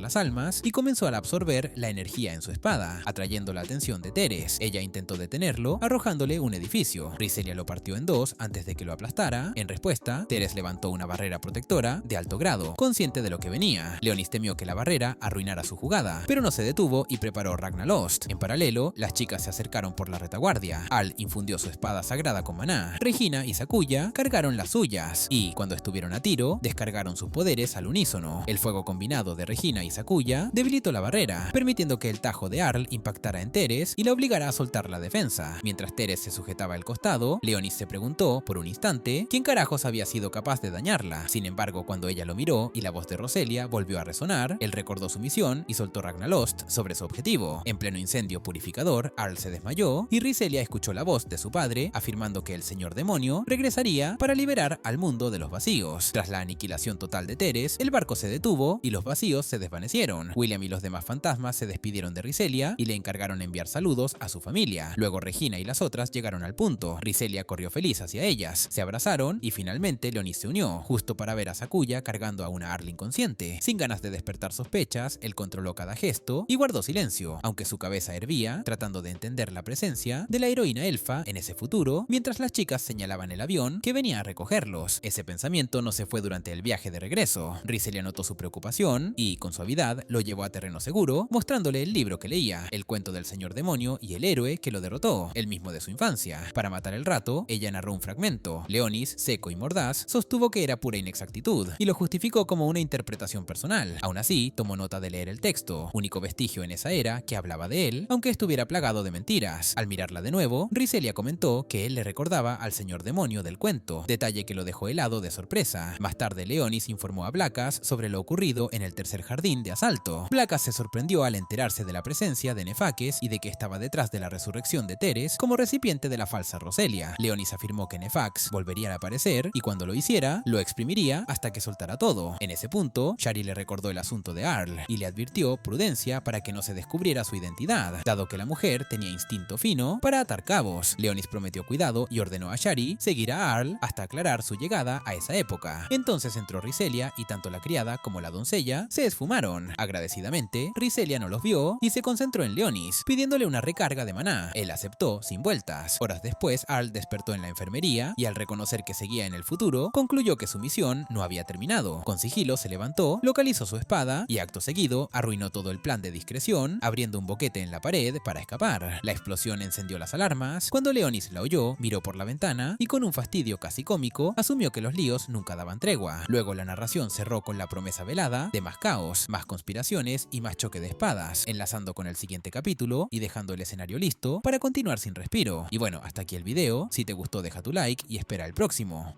las almas y comenzó a absorber la energía en su espada, atrayendo la atención de Teres. Ella intentó detenerlo, arrojándole un edificio. Riselia lo partió en dos antes de que lo aplastara. En respuesta, Teres levantó una barrera protectora de alto grado, consciente de lo que venía. Leonis temió que la barrera arruinara su jugada, pero no se detuvo y preparó Ragnalost. En paralelo, las chicas se acercaron por la retaguardia. Al infundió su espada sagrada con maná. Regina y Sakuya cargaron las suyas y, cuando estuvieron a tiro, descargaron sus poderes al unísono. El fuego combinado de Regina y Sakuya debilitó la barrera, permitiendo que el tajo de Arl impactara en Teres y la obligara a soltar la defensa. Mientras Teres se sujetaba al costado, Leonis se preguntó, por un instante, quién carajos había sido capaz de dañarla. Sin embargo, cuando ella lo miró y la voz de Roselia volvió a resonar, él recordó su misión y soltó Ragnalost sobre su objetivo. En pleno incendio purificador, Arl se desmayó y Riselia escuchó la voz de su padre afirmando que el señor demonio regresaría para liberar al mundo de los vacíos. Tras la aniquilación total de Teres, el barco se detuvo y los vacíos se desvanecieron. William y los demás fantasmas se despidieron de Riselia y le encargaron enviar saludos a su familia. Luego Regina y las otras llegaron al punto. Riselia corrió feliz hacia ellas, se abrazaron y finalmente Leonis se unió, justo para ver a Sakuya cargando a una Arl inconsciente. Sin ganas de despertar sospechas, él controló cada gesto y guardó silencio, aunque su cabeza hervía, tratando de entender la presencia de la heroína elfa en ese futuro, mientras las chicas señalaban el avión que venía a recogerlos. Ese pensamiento no se fue durante el viaje de regreso. Riselia notó su preocupación y, con suavidad, lo llevó a terreno seguro, mostrándole el libro que leía, el cuento del señor demonio y el héroe que lo derrotó, el mismo de su infancia. Para matar el rato, ella narró un fragmento. Leonis, seco y mordaz, sostuvo que era pura inexactitud y lo justificó como una interpretación personal. Aún así, tomó nota de leer el texto, único vestigio en esa era que hablaba de él, aunque estuviera plagado de mentiras. Al mirarla de nuevo, Riselia comentó que él le recordaba al señor demonio del cuento, detalle que lo dejó helado de sorpresa. Más tarde, Leonis informó a Blackas sobre lo ocurrido en el tercer jardín de asalto. Blackas se sorprendió al enterarse de la presencia de Nefakes y de que estaba detrás de la resurrección de Teres como recipiente de la falsa Roselia. Leonis afirmó que Nefax volvería a aparecer y cuando lo hiciera, lo exprimiría hasta que soltara todo. En ese punto, Shari le recordó el asunto de Arl y le advirtió prudencia para que no se descubriera su identidad, dado que la mujer tenía instinto fino para atar cabos. Leonis prometió cuidado y ordenó a Shari seguir a Arl hasta aclarar su llegada a esa época. Entonces entró Riselia y tanto la criada como la doncella se esfumaron. Agradecidamente, Riselia no los vio y se concentró en Leonis, pidiéndole una recarga de maná. Él aceptó sin vueltas. Horas después, Arl despertó en la enfermería y al reconocer que seguía en el futuro, concluyó que su misión no había terminado. Con sigilo se levantó, localizó su espada y acto seguido arruinó todo el plan de discreción, abriendo un boquete en la pared para escapar. La explosión encendió las alarmas. Cuando Leonis la oyó, miró por la ventana y con un fastidio casi cómico, asumió que los líos nunca daban tregua. Luego la narración cerró con la promesa velada de más caos, más conspiraciones y más choque de espadas, enlazando con el siguiente capítulo y dejando el escenario listo para continuar sin respiro. Y bueno, hasta aquí el video. Si te gustó, deja tu like y espera el próximo.